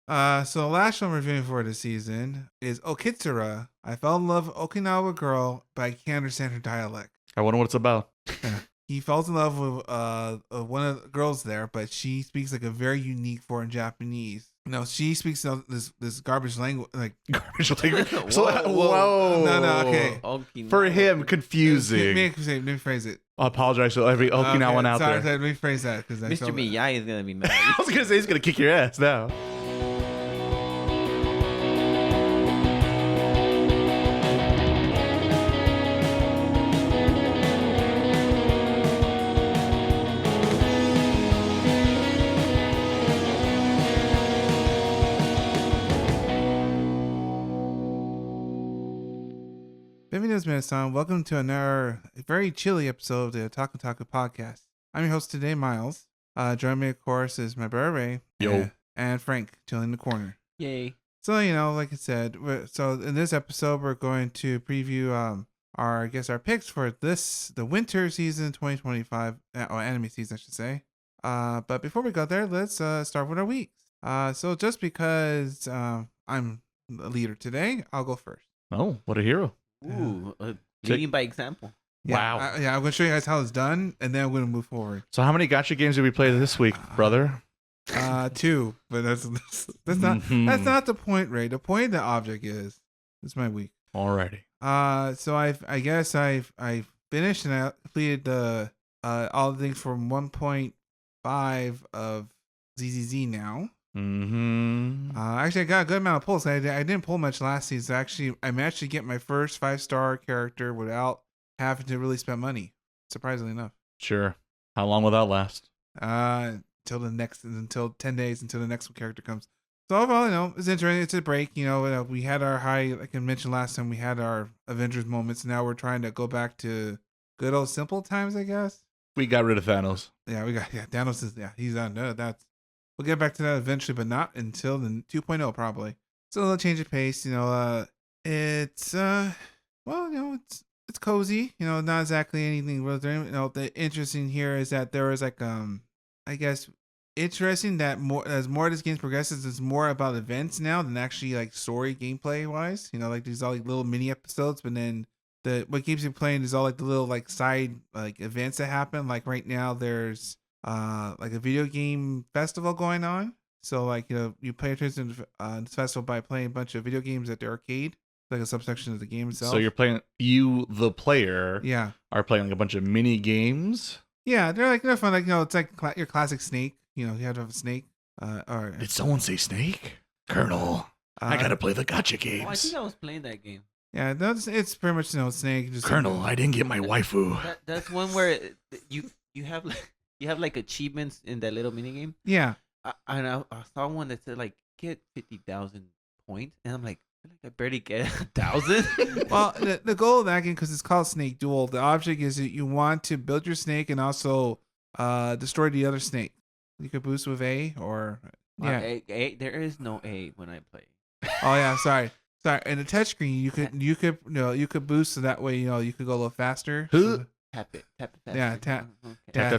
So the last show I'm reviewing for this season is Okitsura. I fell in love with Okinawa girl, but I can't understand her dialect. I wonder what it's about. He falls in love with one of the girls there, but she speaks like a very unique foreign Japanese. No, she speaks this garbage language, like Garbage language. Whoa. Whoa. No, okay. Okinawa. For him, confusing. Let me phrase it. I apologize to every Okinawan out there. Let me phrase that because Mr. Miyagi is gonna be mad. I was gonna say he's gonna kick your ass now. Bienvenidos, Minasan. Welcome to another very chilly episode of the Otaku podcast. I'm your host today, Miles. Joining me, of course, is my brother Ray. Yo. And Frank, chilling in the corner. Yay. So, like I said, so in this episode, we're going to preview our picks for the winter season 2025, or anime season, I should say. But before we go there, let's start with our weeks. So just because I'm the leader today, I'll go first. Oh, what a hero. Ooh, leading by example. Yeah, Wow. I'm going to show you guys how it's done, and then I'm going to move forward. So how many gacha games did we play this week, brother? 2, but that's not the point, Ray. The point of the object is it's my week. Alrighty. So I finished and I completed the all the things from 1.5 of ZZZ now. Mm-hmm. Actually, I got a good amount of pulls. I didn't pull much last season. Actually, I managed to get my first 5-star character without having to really spend money. Surprisingly enough. Sure. How long will that last? Until 10 days until the next character comes. So overall, it's interesting. It's a break. We had our high, like I mentioned last time, we had our Avengers moments. Now we're trying to go back to good old simple times, I guess. We got rid of Thanos. Yeah, Thanos is, he's on. No, we'll get back to that eventually, but not until the 2.0 probably. So a little change of pace. It's it's cozy. Not exactly anything real. The interesting here is that there is like I guess interesting that as more of this game progresses, it's more about events now than actually like story gameplay wise. Like these all like little mini episodes, but then what keeps you playing is all like the little like side like events that happen. Like right now, there's like a video game festival going on. So like you play attention to this festival by playing a bunch of video games at the arcade, like a subsection of the game itself. So you're playing, the player, yeah, are playing like a bunch of mini games. Yeah, they're fun. Like it's like your classic Snake. You have to have a Snake. Or Did someone say Snake? Colonel, I gotta play the gacha games. Oh, I think I was playing that game. Yeah, it's pretty much Snake. Just Colonel, I didn't get my waifu. That's one where you have like achievements in that little mini game. Yeah, I saw one that said like get 50,000 points, and I'm like I barely get 1,000. Well, the goal of that game, because it's called Snake Duel, the object is that you want to build your snake and also destroy the other snake. You could boost with A or A, there is no A when I play. Oh yeah, sorry. In the touchscreen, you could boost so that way you could go a little faster. Tap it faster. Yeah, tap. Okay.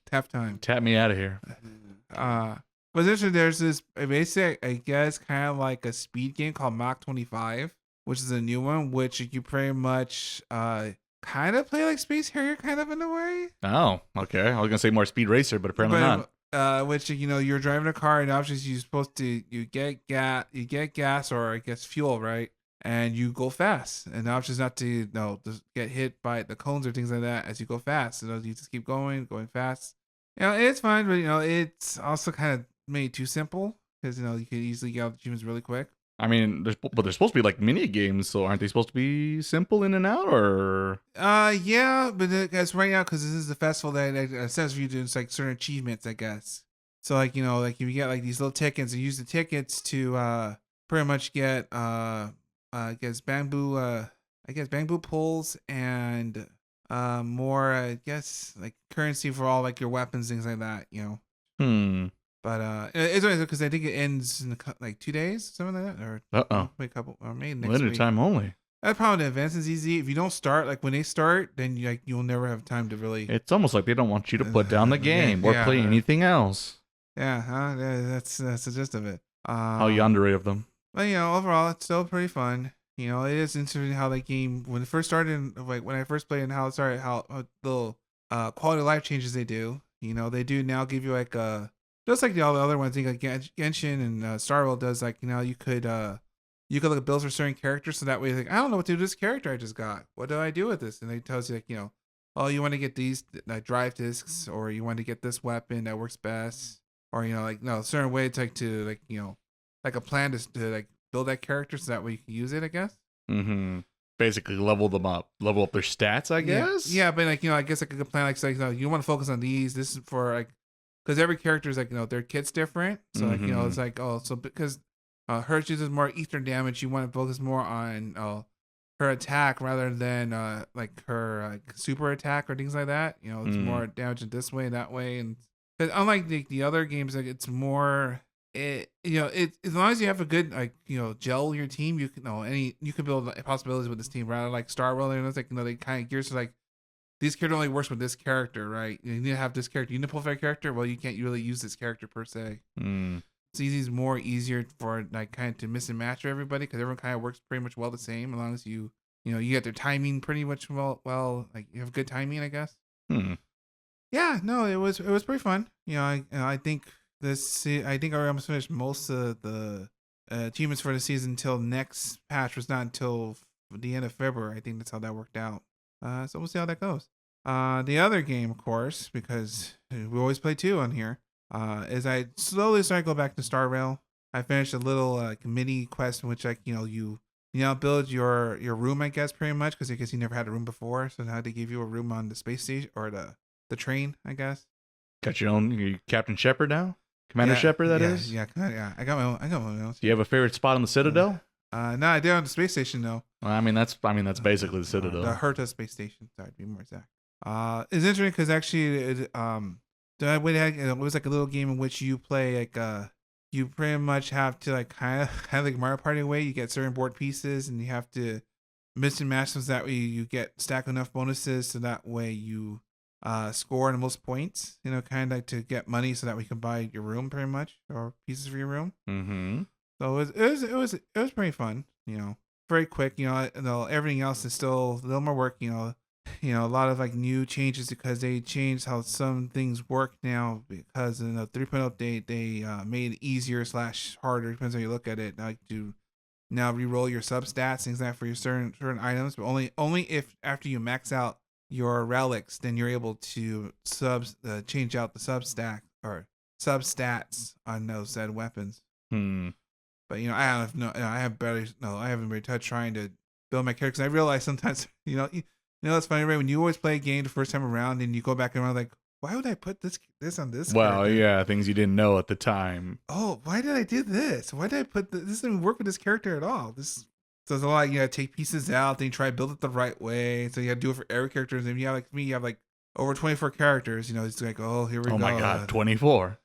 Tap time. Tap me out of here. But there's this basic, I guess, kind of like a speed game called Mach 25, which is a new one, which you pretty much kind of play like Space Harrier, kind of in a way. Oh, okay. I was gonna say more Speed Racer, but apparently not. Which you're driving a car, and obviously you're supposed to get gas or I guess fuel, right? And you go fast, and the option is not to just get hit by the cones or things like that as you go fast. So you just keep going fast. It's fine, but it's also kind of made too simple because you could easily get out the achievements really quick. I mean, there's supposed to be like mini games, so aren't they supposed to be simple in and out, or? Yeah, but because right now, because this is the festival that says for you to do like certain achievements, I guess. So like like you get like these little tickets, and use the tickets to pretty much get I guess bamboo poles and more I guess like currency for all like your weapons, things like that. But it's only because I think it ends in like 2 days, something like that, or wait, a couple, or maybe next limited week. time only. That's probably the events is easy. If you don't start, like when they start, then you'll never have time to really. It's almost like they don't want you to put down the game or play anything else. Yeah, huh? Yeah, that's the gist of it. How yandere of them. But overall, it's still pretty fun. It is interesting how that game when it first started, like when I first played and how it started, how little quality of life changes they do. They do now give you like just like all the other ones, I think like Genshin and Star Wars does. Like you could look at builds for certain characters, so that way like I don't know what to do with this character I just got. What do I do with this? And they tells you like oh, you want to get these drive discs, or you want to get this weapon that works best, or like no certain way to like a plan to like build that character so that way you can use it, I guess. Mm-hmm. Basically, level them up, level up their stats, I guess. Yeah, but like I guess like a good plan like you want to focus on these. This is for like because every character is like their kit's different, so like it's like so because her uses more ether damage, you want to focus more on her attack rather than like her super attack or things like that. It's more damage in this way, that way, and but unlike the other games, like it's more. It as long as you have a good like gel your team, you can you can build possibilities with this team. Rather like Star Wars, it's like they kind of gears to like this character only works with this character, right? You need to have this character. You need to pull for a character. Well, you can't really use this character per se. It's easier for like kind of to mix and match for everybody because everyone kind of works pretty much well the same as long as you you get their timing pretty much well like you have good timing, I guess. Yeah, no, it was pretty fun. I think I think I almost finished most of the achievements for the season until next patch was not until the end of February. I think that's how that worked out. So we'll see how that goes. The other game, of course, because we always play two on here, is I slowly started to go back to Star Rail. I finished a little mini quest in which like you build your room, I guess, pretty much because you never had a room before, so now they give you a room on the space station or the train, I guess. Got your own you Captain Shepard now? Commander Shepard, that is? Yeah. I got my own. Do you have a favorite spot on the Citadel? No, I did on the space station though. Well, I mean that's basically the Citadel. The Herta space station. Sorry, to be more exact. It's interesting because actually, it was like a little game in which you play like you pretty much have to like kind of like Mario Party way. You get certain board pieces and you have to mix and match them so that way you get stack enough bonuses so that way you score the most points, kind of like to get money so that we can buy your room pretty much or pieces for your room. Mm-hmm. So it was pretty fun, very quick, everything else is still a little more work, a lot of like new changes because they changed how some things work now because in the 3.0 update they made it easier / harder, depends how you look at it, like to now re-roll your sub stats, things like that for your certain items, but only if after you max out your relics, then you're able to change out the sub stats on those said weapons. But I haven't really touched trying to build my characters. I realize sometimes it's funny, right? When you always play a game the first time around and you go back and around like, why would I put this on this? Well, character? yeah, things you didn't know at the time. Oh, why did I do this? Why did I put this? This doesn't work with this character at all. So there's a lot, take pieces out, then you try to build it the right way. So you have to do it for every character. And you have like me, you have like over 24 characters. It's like, oh, here we go. Oh my god, 24.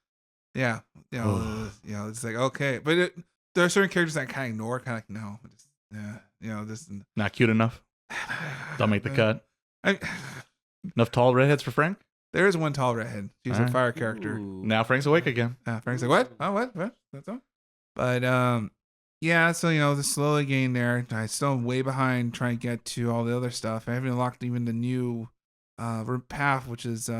Yeah, it's like okay, but there are certain characters that I kind of ignore, kind of like no, this Not cute enough. Don't make the cut. Enough tall redheads for Frank. There is one tall redhead. She's a fire character. Ooh. Now Frank's awake again. Frank's like, what? Oh, what? That's all. But yeah, so the slowly getting there. I still am way behind trying to get to all the other stuff. I haven't unlocked even the new path, which is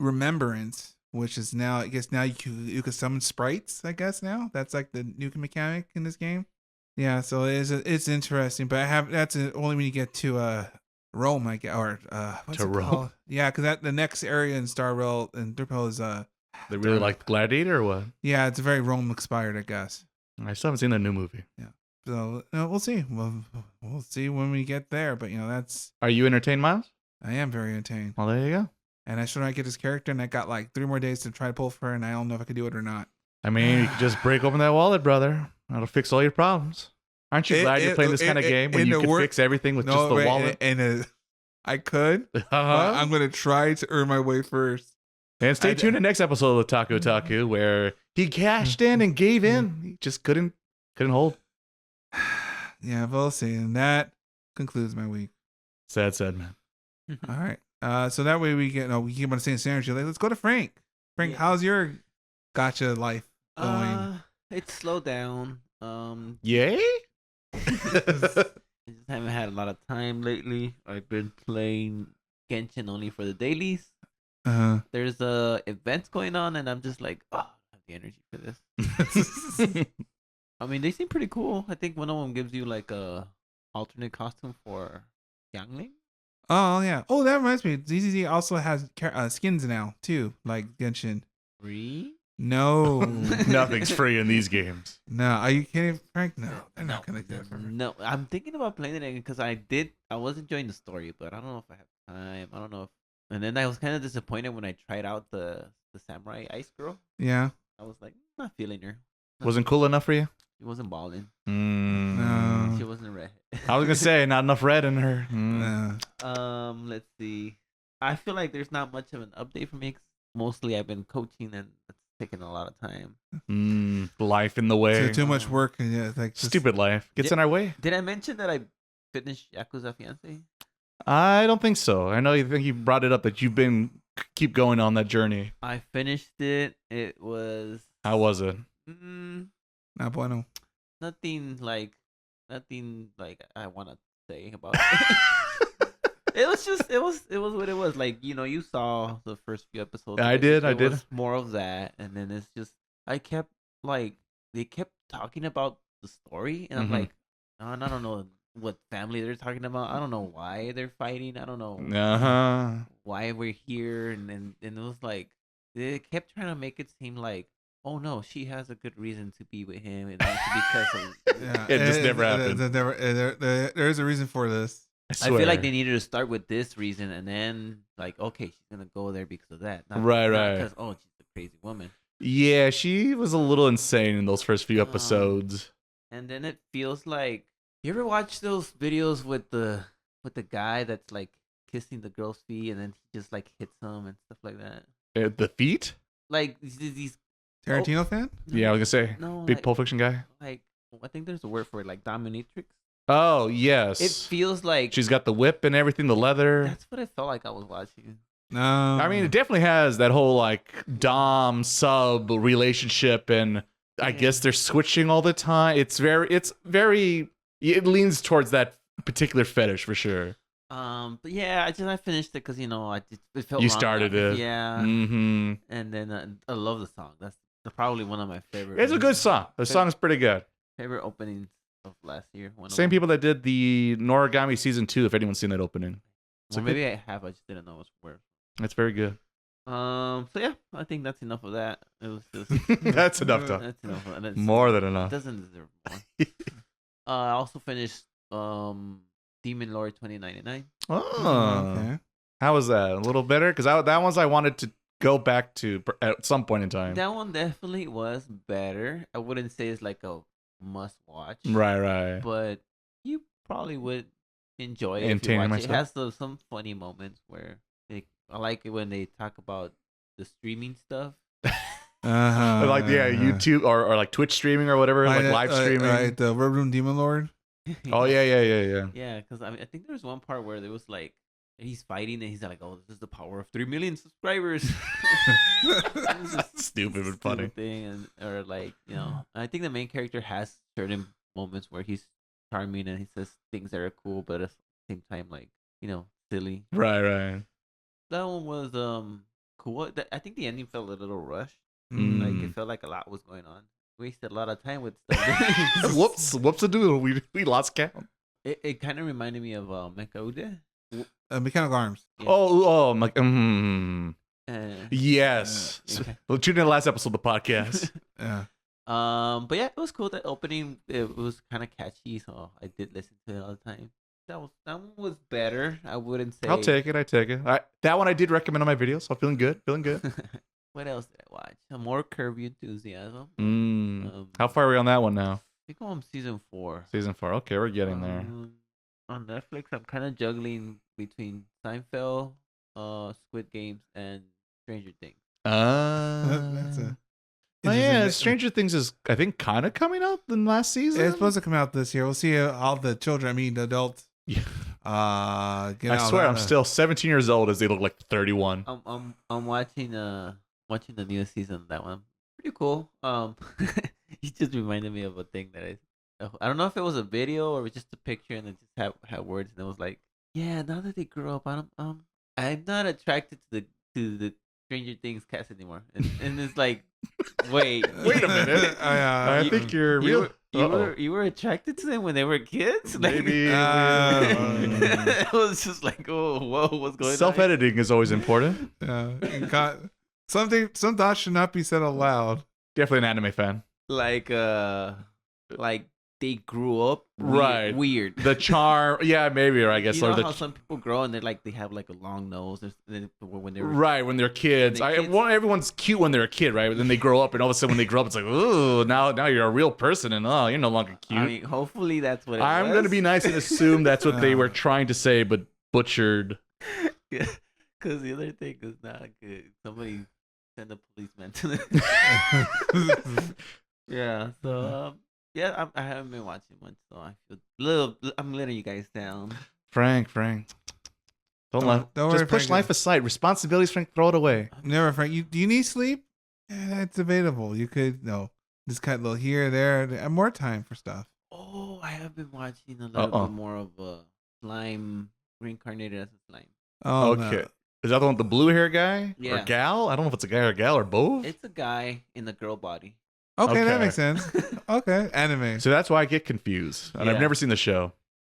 Remembrance, which is now I guess now you can summon sprites. I guess now that's like the new mechanic in this game. Yeah, so it's interesting, but that's only when you get to Rome, I guess, or what's to it Rome. called? Yeah, because the next area in Star Rail and Thurpo is They really like the Gladiator or what? yeah, it's very Rome inspired, I guess. I still haven't seen that new movie. Yeah, so we'll see. We'll see when we get there, but that's. Are you entertained, Miles? I am very entertained, Well, there you go. and I should not get this character, and I got like 3 more days to try to pull for her, and I don't know if I can do it or not. I mean, you can just break open that wallet, brother. That'll fix all your problems. Aren't you glad you're playing this kind of game when you can fix everything with just the wallet? And I could. But I'm gonna try to earn my way first. And stay tuned to the next episode of Otaku, where he cashed in and gave in. He just couldn't hold. Yeah, we'll see. And that concludes my week. Sad, man. All right. So that way we keep on saying synergy. Like, let's go to Frank. Frank, Yeah. how's your gotcha life going? It's slowed down. Yay? I just haven't had a lot of time lately. I've been playing Genshin only for the dailies. There's events going on, and I'm just like, oh, I don't have the energy for this. I mean, they seem pretty cool. I think one of them gives you like a alternate costume for Yangling. Oh yeah. Oh, that reminds me. ZZZ also has skins now too, like Genshin. Free? No, nothing's free in these games. No, are you kidding, Frank? No, they're not gonna do it for me. No, I'm thinking about playing it again because I was enjoying the story, but I don't know if I have time. I don't know if. And then I was kind of disappointed when I tried out the Samurai Ice Girl. Yeah. I was like, not feeling her. Wasn't cool enough for you? She wasn't balling. No. She wasn't red. I was gonna say not enough red in her. Let's see. I feel like there's not much of an update for me. 'Cause mostly I've been coaching and it's taking a lot of time. Life in the way. Too much work and yeah, like stupid life gets in our way. Did I mention that I finished Yakuza Fiance? I don't think so. I know you think you brought it up that you've been keep going on that journey. I finished it. It was. How was it? Not bueno. Nothing like I want to say about it. It was what it was. Like, you saw the first few episodes. I did. Was more of that, and then it's just they kept talking about the story, and I'm like, I don't know what family they're talking about. I don't know why they're fighting. I don't know why we're here, and it was like they kept trying to make it seem like, oh no, she has a good reason to be with him, and it's because of it just never happened. There is a reason for this. I feel like they needed to start with this reason, and then like, okay, she's gonna go there because of that. Not right. Because she's a crazy woman. Yeah, she was a little insane in those first few episodes. And then it feels like, you ever watch those videos with the guy that's like kissing the girl's feet, and then he just like hits them and stuff like that. The feet? Like these. Tarantino fan? No, yeah, I was gonna say big like, Pulp Fiction guy. Like, I think there's a word for it, like dominatrix. Oh yes. It feels like she's got the whip and everything, the leather. That's what it felt like I was watching. No, I mean, it definitely has that whole like dom sub relationship, and I guess they're switching all the time. It leans towards that particular fetish for sure. But yeah, I finished it because it felt. You wrong. started it, yeah. Mm-hmm. And then I love the song. That's probably one of my favorite. It's a good song. The song is pretty good. Favorite openings of last year. Same people that did the Noragami season 2. If anyone's seen that opening, well, maybe I have. I just didn't know where. It's very good. So yeah, I think that's enough of that. It was just that's enough time. That's enough. And more than enough. It doesn't deserve more. I also finished Demon Lord 2099. Oh, okay. How was that? A little better? Because that one's I wanted to go back to at some point in time. That one definitely was better. I wouldn't say it's like a must watch. Right. But you probably would enjoy it if you watch it. It has some funny moments where I like it when they talk about the streaming stuff. Like YouTube or like Twitch streaming or whatever, like live streaming. Right, the Red Room Demon Lord. Oh yeah. Yeah, because I think there was one part where there was like he's fighting and he's like, "Oh, this is the power of 3 million subscribers." Stupid but funny thing, or like I think the main character has certain moments where he's charming and he says things that are cool, but at the same time, like silly. Right. That one was cool. I think the ending felt a little rushed. Like it felt like a lot was going on. Wasted a lot of time with stuff. Whoops a doodle. We lost count. It kind of reminded me of Mecha Mechanical Arms. Yeah. I'm like yes. Well, tune in the last episode of the podcast. Yeah. But yeah, it was cool. The opening it was kind of catchy, so I did listen to it all the time. That one was better. I wouldn't say. I'll take it. That one I did recommend on my videos. So feeling good. What else did I watch? More Curb Your Enthusiasm. How far are we on that one now? I think I'm on season 4. Season 4. Okay, we're getting there. On Netflix, I'm kind of juggling between Seinfeld, Squid Games, and Stranger Things. Stranger Things is I think kind of coming out in last season. It's supposed to come out this year. We'll see all the children. I mean, the adults. Yeah. I swear I'm still 17 years old as they look like 31. I'm watching the newest season of that one. pretty cool. He just reminded me of a thing that I don't know if it was a video or it was just a picture, and it just had words, and it was like, yeah, now that they grow up, I'm not attracted to the Stranger Things cast anymore, and it's like, wait, Wait a minute. I think you're real. You were attracted to them when they were kids? Maybe. It was just like, oh, whoa, what's going on? Self-editing is always important. Some thoughts should not be said aloud. Definitely an anime fan. Like they grew up Right. weird. The charm, yeah, maybe, or I guess, you know or the how some people grow and they have like a long nose when they're right when they're kids. Everyone's cute when they're a kid, right? But then they grow up, and all of a sudden when they grow up, it's like, ooh, now you're a real person, and you're no longer cute. I mean, hopefully that's what I'm was. gonna be nice and assume that's what they were trying to say, but butchered. Because the other thing is not good. Somebody send a policeman to them. Yeah. So yeah, I haven't been watching much, so I feel I'm letting you guys down. Frank. Don't worry, just push Frank. life aside. Responsibilities, Frank. Throw it away. Never, Frank. Do you need sleep? Yeah, it's available. You could just cut a little here, there, more time for stuff. Oh, I have been watching a little bit more of slime, Reincarnated as a slime. Oh, okay. no. Is that the one with the blue hair guy Yeah. or gal? I don't know if it's a guy or a gal or both. It's a guy in the girl body. Okay, that Okay. makes sense. Okay, anime. So that's why I get confused, and I've Yeah. never seen the show.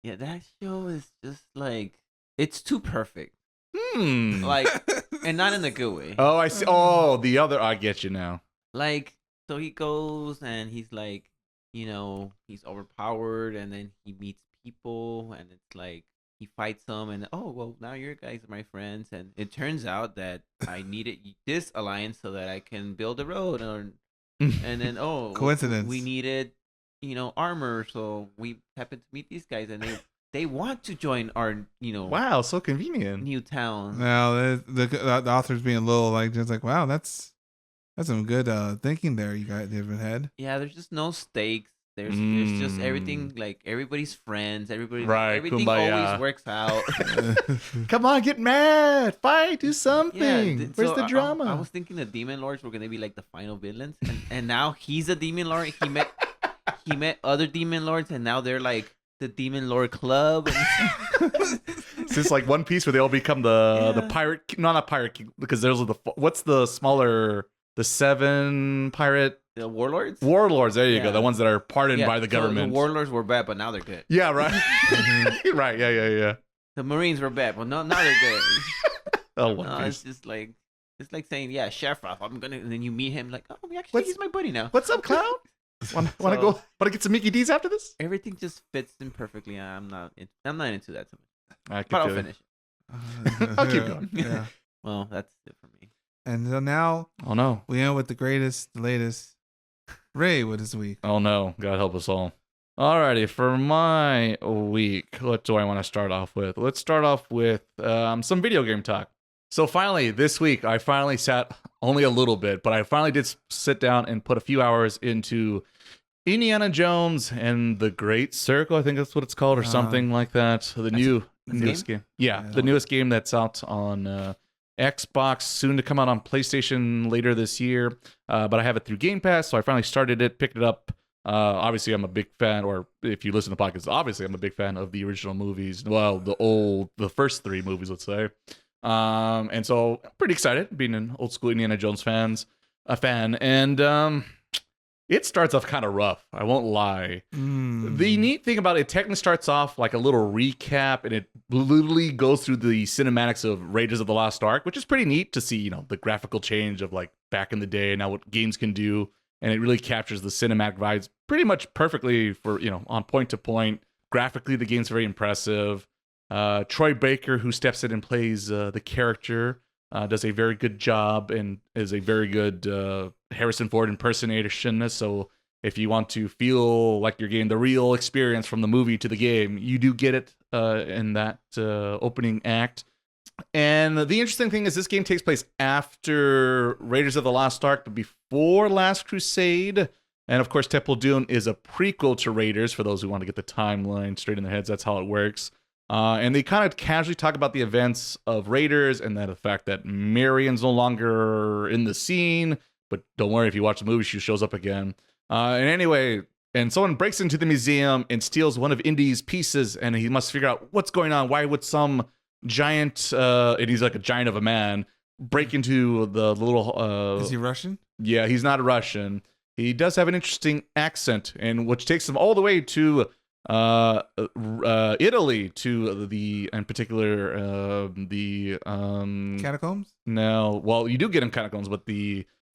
Yeah, that show is just like it's too perfect. Like, And not in a good way. oh, I see. Oh, the other. I get you now. Like, so he goes and he's like, he's overpowered, and then he meets people, and it's like he fights them, and well, now you guys are my friends, and it turns out that I needed this alliance so that I can build a road, and then Coincidence. we needed, armor, so we happened to meet these guys, and they want to join our, Wow, so convenient. new town. Now the author's being a little just like, wow, that's some good thinking there. You guys have had. Yeah, there's just no stakes. There's just everything, like everybody's friends. Everybody, Right, everything kumbaya. always works out. Come on, get mad, fight, do something. Where's so the drama? I was thinking the demon lords were gonna be like the final villains, and now he's a demon lord. He met other demon lords, and now they're like the demon lord club. It's just like One Piece where they all become the pirate, not pirate king, because those are what's the smaller, the 7 pirate The warlords. warlords. There you go, Yeah. the ones that are pardoned Yeah, by the so government. the warlords were bad, but now they're good. Yeah, right. Right. Yeah. The Marines were bad, but now they're good. Oh, One No, Piece. it's just like saying, yeah, Sheriff, I'm gonna, and then you meet him like, actually, he's my buddy now. What's up, clown? Want to go? Want to get some Mickey D's after this? Everything just fits in perfectly. I'm not into that too much, I but I'll feel it. finish it. I'll keep going. Yeah. Well, that's it for me. And so now Oh no. we end with the greatest, the latest. Ray, what is the week? Oh no. God help us all. Alrighty, for my week, what do I want to start off with? Let's start off with some video game talk. So finally, this week, I finally sat only a little bit, but I finally did sit down and put a few hours into Indiana Jones and the Great Circle. I think that's what it's called, or something like that. The newest game. Yeah, the newest game that's out on Xbox, soon to come out on PlayStation later this year. But I have it through Game Pass, so I finally started it, picked it up. Obviously, I'm a big fan, or if you listen to podcasts, obviously I'm a big fan of the original movies. Well, the first 3 movies, let's say. And so I'm pretty excited being an old school Indiana Jones fan. And it starts off kind of rough, I won't lie. The neat thing about it technically starts off like a little recap, and it literally goes through the cinematics of Raiders of the Lost Ark, which is pretty neat to see, the graphical change of like back in the day and now what games can do. And it really captures the cinematic vibes pretty much perfectly for, on point to point. Graphically, the game's very impressive. Troy Baker, who steps in and plays the character, does a very good job and is a very good Harrison Ford impersonation. So if you want to feel like you're getting the real experience from the movie to the game, you do get it in that opening act. And the interesting thing is this game takes place after Raiders of the Lost Ark, but before Last Crusade. And of course, Temple Doom is a prequel to Raiders, for those who want to get the timeline straight in their heads. That's how it works. And they kind of casually talk about the events of Raiders and the fact that Marion's no longer in the scene, but don't worry, if you watch the movie, she shows up again. And anyway, and someone breaks into the museum and steals one of Indy's pieces, and he must figure out what's going on. Why would some giant, and he's like a giant of a man, break into the little... Is he Russian? Yeah, he's not a Russian. He does have an interesting accent, and which takes him all the way to Italy, to the, in particular, the Catacombs? No, well, you do get in catacombs, but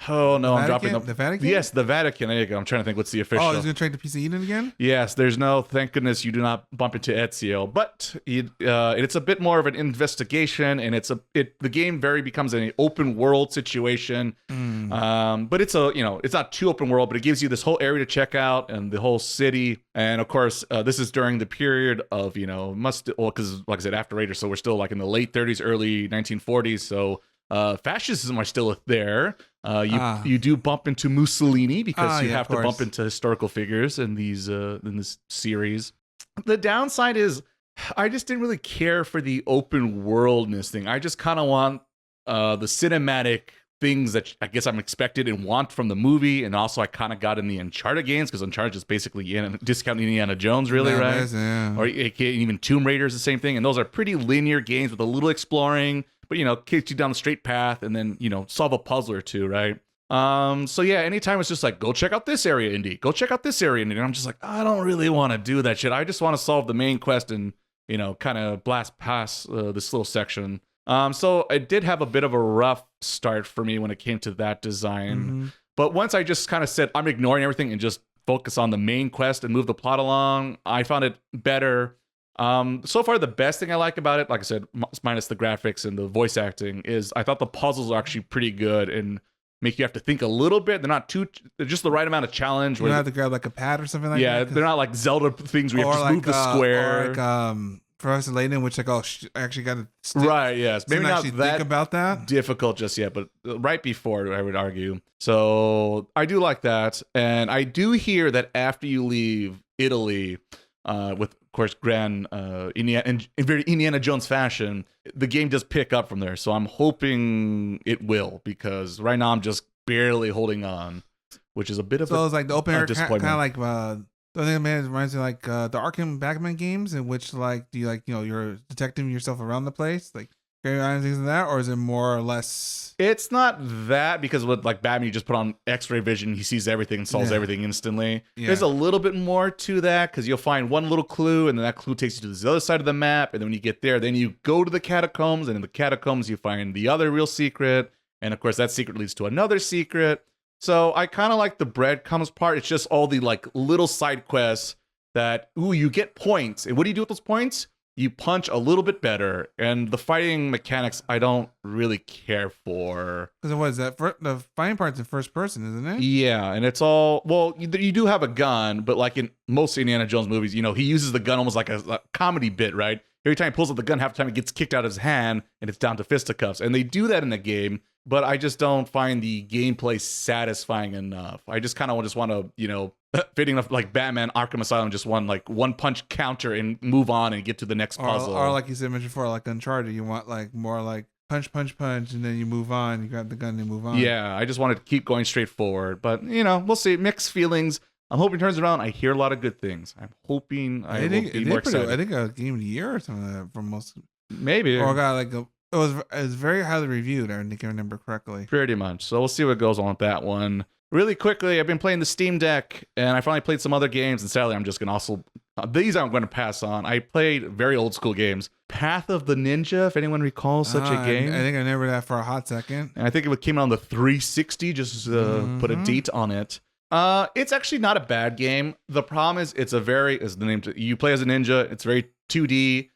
oh no, I'm dropping the Vatican. Yes, the Vatican. There you go. I'm trying to think what's the official. Oh, he's gonna trade the piece of Eden again. Yes, there's no. Thank goodness you do not bump into Ezio, but it's a bit more of an investigation, and the game becomes an open world situation. But it's it's not too open world, but it gives you this whole area to check out and the whole city, and of course this is during the period of because like I said, after Raider, so we're still like in the late 30s, early 1940s, so fascism are still there. You do bump into Mussolini because you have to bump into historical figures in this series. The downside is I just didn't really care for the open worldness thing. I just kind of want the cinematic things that I guess I'm expected and want from the movie, and also I kind of got in the Uncharted games, because Uncharted is basically discounting Indiana Jones, really, right? Or even Tomb Raider is the same thing, and those are pretty linear games with a little exploring, but kicks you down the straight path, and then solve a puzzle or two, right? So yeah, anytime it's just like, go check out this area, Indy. Go check out this area, Indy. And I'm just like, I don't really want to do that shit. I just want to solve the main quest and kind of blast past this little section. So it did have a bit of a rough start for me when it came to that design. But once I just kind of said, I'm ignoring everything and just focus on the main quest and move the plot along, I found it better. So far, the best thing I like about it, like I said, minus the graphics and the voice acting, is I thought the puzzles are actually pretty good and make you have to think a little bit. They're just the right amount of challenge. You don't have to grab like a pad or something like that? Yeah, they're not like Zelda things where you have to move the square. Or like Professor Layton, which like, I actually got to right, yes. Maybe not that think about that difficult just yet, but right before, I would argue. So I do like that. And I do hear that after you leave Italy, with of course grand in very Indiana Jones fashion, the game does pick up from there. So I'm hoping it will, because right now I'm just barely holding on, which is a bit of it's like the open air disappointment. Kind of like the thing that reminds me like the Arkham Batman games, in which like do you you're detecting yourself around the place, like carrying on things like that, or is it more or less? It's not that, because with like Batman, you just put on X-ray vision, he sees everything and solves everything instantly. There's a little bit more to that, because you'll find one little clue, and then that clue takes you to the other side of the map, and then when you get there, then you go to the catacombs, and in the catacombs you find the other real secret, and of course that secret leads to another secret. So I kind of like the breadcrumbs part. It's just all the like little side quests that you get points, and what do you do with those points? You punch a little bit better, and the fighting mechanics I don't really care for. Because what is that? The fighting part's in first person, isn't it? Yeah, and it's all, well, you do have a gun, but like in most Indiana Jones movies, he uses the gun almost like a comedy bit, right? Every time he pulls out the gun, half the time it gets kicked out of his hand, and it's down to fisticuffs. And they do that in the game, but I just don't find the gameplay satisfying enough. I just kind of just want to, fitting enough like Batman Arkham Asylum, just one punch counter and move on and get to the next puzzle. Or like you said mentioned before, like Uncharted, you want like more like punch, and then you move on. You grab the gun and move on. Yeah, I just wanted to keep going straight forward, but we'll see. Mixed feelings. I'm hoping it turns around. I hear a lot of good things. I'm hoping I will be more excited. I think a game of the year or something like that from most. Maybe. Or got like it was very highly reviewed. I think I remember correctly. Pretty much. So we'll see what goes on with that one. Really quickly, I've been playing the Steam Deck, and I finally played some other games, and sadly, I'm just going to also... these I'm going to pass on. I played very old school games. Path of the Ninja, if anyone recalls such a game. I think I remember that for a hot second. And I think it came out on the 360, just put a date on it. It's actually not a bad game. The problem is, you play as a ninja, it's very 2D.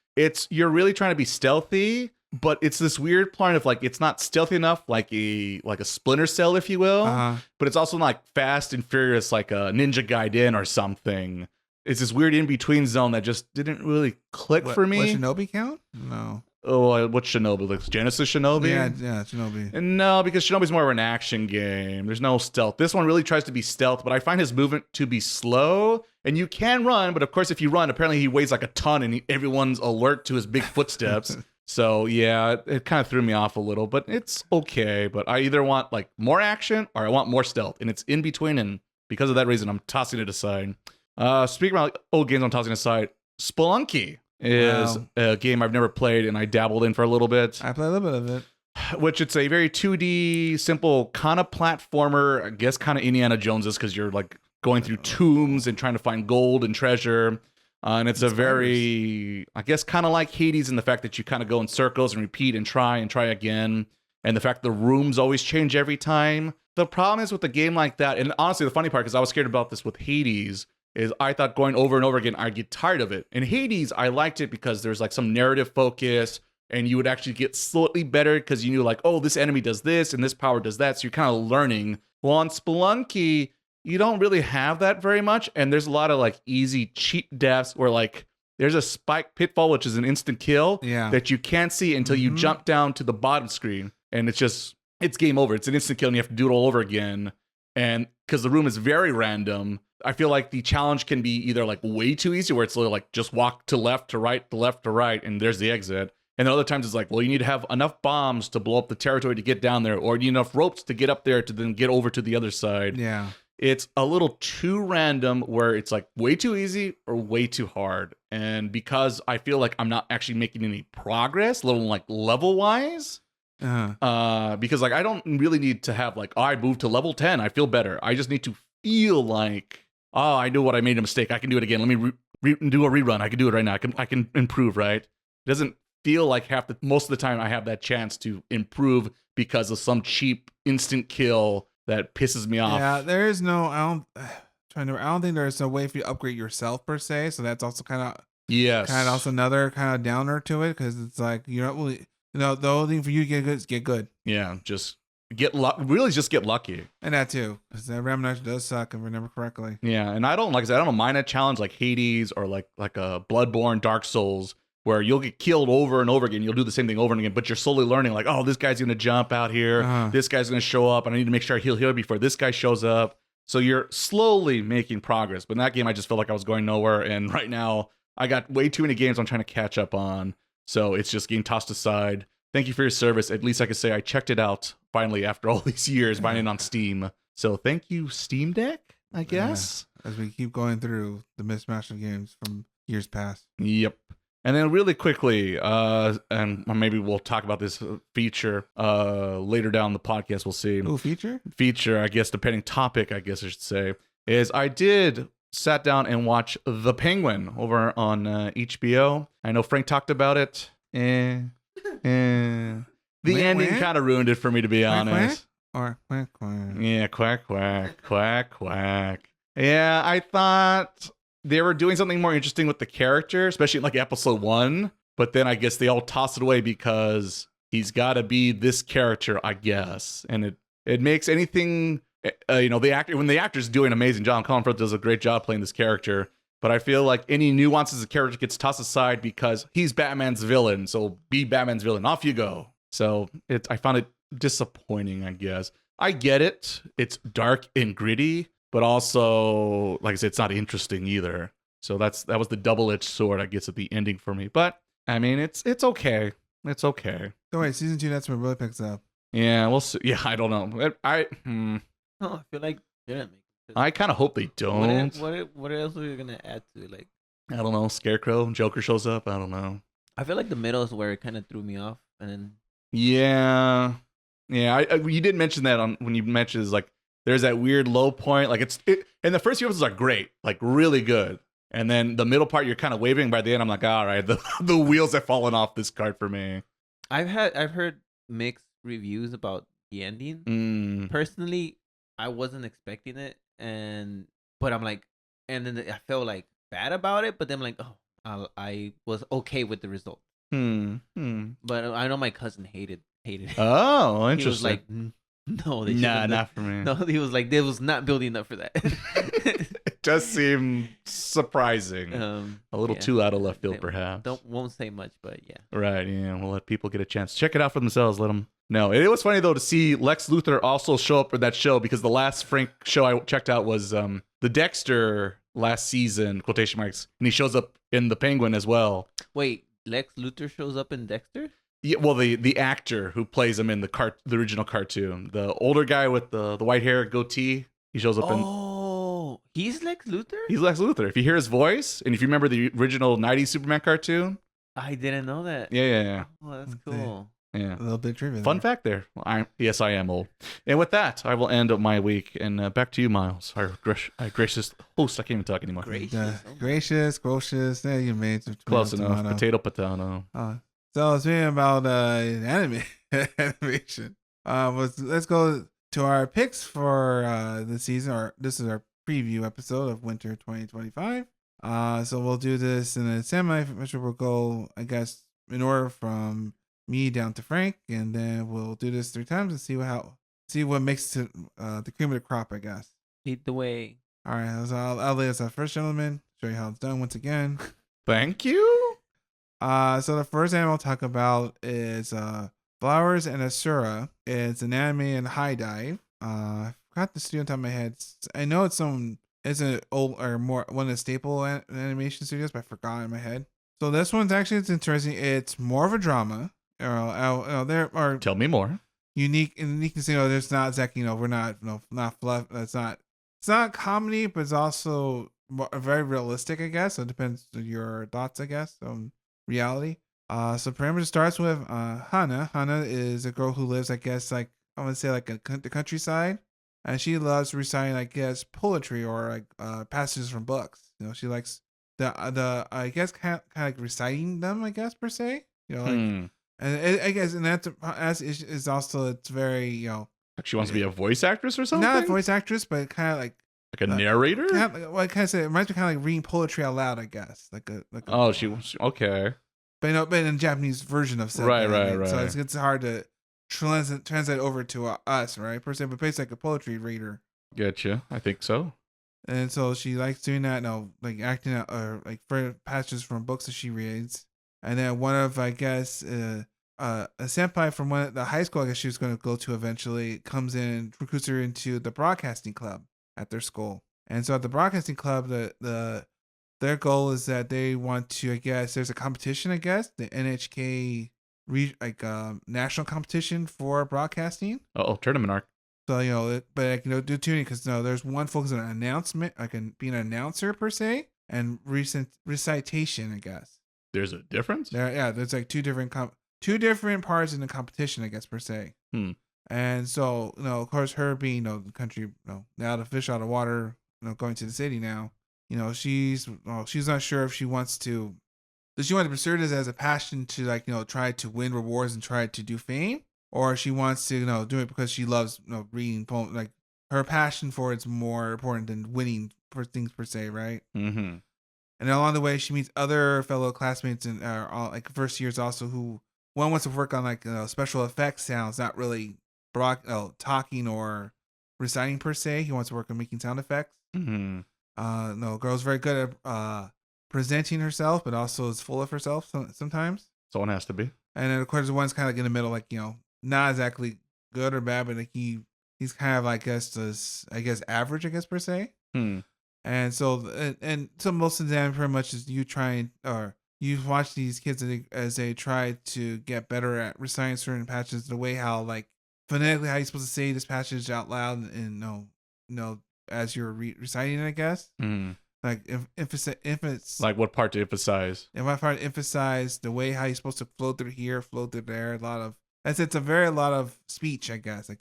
You're really trying to be stealthy, but it's this weird point of like, it's not stealthy enough, like a Splinter Cell, if you will, but it's also like fast and furious, like a Ninja Gaiden or something. It's this weird in-between zone that just didn't really click for me. What, Shinobi count? No. Oh, what's Shinobi? Like Genesis Shinobi? Yeah, Shinobi. And no, because Shinobi's more of an action game. There's no stealth. This one really tries to be stealth, but I find his movement to be slow. And you can run, but of course, if you run, apparently he weighs like a ton, and everyone's alert to his big footsteps. So yeah, it kind of threw me off a little, but it's okay. But I either want like more action or I want more stealth, and it's in between. And because of that reason, I'm tossing it aside. Speaking about like, old games, I'm tossing aside. Spelunky is a game I've never played, and I dabbled in for a little bit. I played a little bit of it. Which it's a very 2D, simple kind of platformer. I guess kind of Indiana Jones-is because you're like going through tombs and trying to find gold and treasure. And it's a very, I guess, kind of like Hades in the fact that you kind of go in circles and repeat and try again. And the fact the rooms always change every time. The problem is with a game like that, and honestly, the funny part, because I was scared about this with Hades, is I thought going over and over again, I'd get tired of it. In Hades, I liked it because there's like some narrative focus, and you would actually get slightly better because you knew like, oh, this enemy does this and this power does that. So you're kind of learning. Well, on Spelunky, you don't really have that very much. And there's a lot of like easy cheat deaths where like there's a spike pitfall, which is an instant kill that you can't see until you jump down to the bottom screen. And it's game over. It's an instant kill and you have to do it all over again. And because the room is very random, I feel like the challenge can be either like way too easy where it's literally like just walk to left to right, to left to right, and there's the exit. And then other times it's like, well, you need to have enough bombs to blow up the territory to get down there, or you need enough ropes to get up there to then get over to the other side. Yeah. It's a little too random where it's like way too easy or way too hard. And because I feel like I'm not actually making any progress, little like level wise, because like I don't really need to have like, oh, I moved to level 10, I feel better. I just need to feel like, oh, I knew what I made a mistake. I can do it again. Let me do a rerun. I can do it right now. I can improve, right? It doesn't feel like most of the time I have that chance to improve because of some cheap instant kill that pisses me off. Yeah, there is no. I don't think there's a way for you to upgrade yourself per se. So that's also kind of also another kind of downer to it because it's like you're not really. The only thing for you to get good is get good. Yeah, just get really just get lucky. And that too, because that random action does suck if I remember correctly. Yeah, and I don't mind a challenge like Hades or like a Bloodborne, Dark Souls, where you'll get killed over and over again. You'll do the same thing over and again, but you're slowly learning like, oh, this guy's going to jump out here. This guy's going to show up, and I need to make sure I heal here before this guy shows up. So you're slowly making progress. But in that game, I just felt like I was going nowhere. And right now, I got way too many games I'm trying to catch up on. So it's just getting tossed aside. Thank you for your service. At least I could say I checked it out finally after all these years buying it on Steam. So thank you, Steam Deck, I guess. As we keep going through the mismatch of games from years past. Yep. And then really quickly, and maybe we'll talk about this feature later down the podcast. We'll see. Ooh, feature? Feature, I guess, depending topic, I guess I should say, is I did sat down and watch The Penguin over on HBO. I know Frank talked about it. The ending kind of ruined it for me, to be honest. Or quack, quack. Yeah, quack, quack, quack, quack. Yeah, I thought they were doing something more interesting with the character, especially in like episode 1. But then I guess they all toss it away because he's got to be this character, I guess. And it makes anything, when the actor's doing an amazing job. Colin Firth does a great job playing this character. But I feel like any nuances of the character gets tossed aside because he's Batman's villain. So be Batman's villain. Off you go. So I found it disappointing, I guess. I get it. It's dark and gritty. But also, like I said, it's not interesting either. So that was the double-edged sword, I guess, at the ending for me. But I mean, it's okay. It's okay. Oh wait, season 2, that's when it really picks up. Yeah, we'll see. Yeah, I don't know. I feel like they didn't make it. I kind of hope they don't. What else are you gonna add to it? Like, I don't know. Scarecrow, Joker shows up. I don't know. I feel like the middle is where it kind of threw me off, and then yeah. You did mention that when you mentioned like. There's that weird low point. Like and the first few episodes are great, like really good. And then the middle part, you're kind of wavering. By the end, I'm like, all right, the wheels have fallen off this cart for me. I've heard mixed reviews about the ending. Personally, I wasn't expecting it, but I'm like, and then I felt like bad about it. But then I'm like, oh, I was okay with the result. But I know my cousin hated it. Oh, interesting. He was like, no, not for me. No, he was like, they was not building up for that. It does seem surprising. A little too out of left field, perhaps. Won't say much, but yeah. Right, yeah. We'll let people get a chance. Check it out for themselves. Let them know. It was funny, though, to see Lex Luthor also show up for that show, because the last Frank show I checked out was the Dexter last season, quotation marks, and he shows up in The Penguin as well. Wait, Lex Luthor shows up in Dexter? Yeah, well, the actor who plays him in the original cartoon, the older guy with the white hair goatee, he shows up in. Oh, he's Lex Luthor? He's Lex Luthor. If you hear his voice, and if you remember the original '90s Superman cartoon, I didn't know that. yeah. Oh, that's Okay. cool. Yeah. A little bit trivia. Fun there. fact there. Yes, I am old. And with that, I will end up my week. And back to you, Miles, our gracious host. I can't even talk anymore. Gracious. Oh my- Gracious. There you made it. Close enough. Potato. So speaking about anime animation, let's go to our picks for the season. This is our preview episode of Winter 2025. So we'll do this in a semi. We'll go, I guess, in order from me down to Frank, and then we'll do this 3 times and see what makes it the cream of the crop, I guess. Lead the way. All right, so I'll lay this out first, gentlemen. Show you how it's done once again. Thank you. So the first anime I'll talk about is Flowers and Asura. It's an anime in high dive. I forgot the studio on top of my head. I know it's an old or more one of the staple animation studios, but I forgot in my head. So this one's actually it's interesting. It's more of a drama. There are Tell me more. unique to say, there's not exactly, we're not fluff. It's not comedy, but it's also very realistic, I guess. So it depends on your thoughts, I guess, on reality. So parameter starts with Hana. Hana is a girl who lives, I guess, like I want to say like the countryside, and she loves reciting, I guess, poetry or like passages from books. She likes the I guess kind of like reciting them, I guess, per se. Like. And I guess, and that's is also, it's very, Like she wants to be a voice actress or something? not a voice actress, but kind of like a narrator? I kind of say it reminds me kind of like reading poetry out loud, I guess. Oh, okay. But in a Japanese version of said Right. So it's hard to translate over to us, right? Per se, but basically like a poetry reader. Getcha. I think so. And so she likes doing that, like acting out, or like for passages from books that she reads. And then one of, I guess, a senpai from the high school, I guess she was going to go to eventually, comes in and recruits her into the broadcasting club at their school. And so at the broadcasting club, their goal is that they want to, I guess, there's a competition, I guess, the NHK national competition for broadcasting. Tournament arc. So, do tuning because there's one focus on announcement, like being an announcer per se, and recent recitation, I guess. There's a difference? There's like two different parts in the competition, I guess, per se. And so, of course, her being, the country, now the fish out of water, going to the city now, she's not sure if she wants to, does she want to pursue this as a passion to, like, try to win rewards and try to do fame, or she wants to, do it because she loves, reading poems, like her passion for it's more important than winning for things per se, right? Mm-hmm. And along the way, she meets other fellow classmates and like first years also, who one wants to work on like special effects sounds, not really talking or reciting per se. He wants to work on making sound effects. Mm-hmm. Girl's very good at presenting herself, but also is full of herself sometimes. Someone has to be. And then of course, the one's kind of like in the middle, like not exactly good or bad, but like he's kind of, I guess, average, I guess, per se. And so most of them pretty much is you watch these kids as they try to get better at reciting certain passages, the way how, like, phonetically how you're supposed to say this passage out loud and as you're reciting it, I guess. Like if it's like what part to emphasize? And what part to emphasize the way how you're supposed to flow through here, flow through there. It's a lot of speech, I guess. Like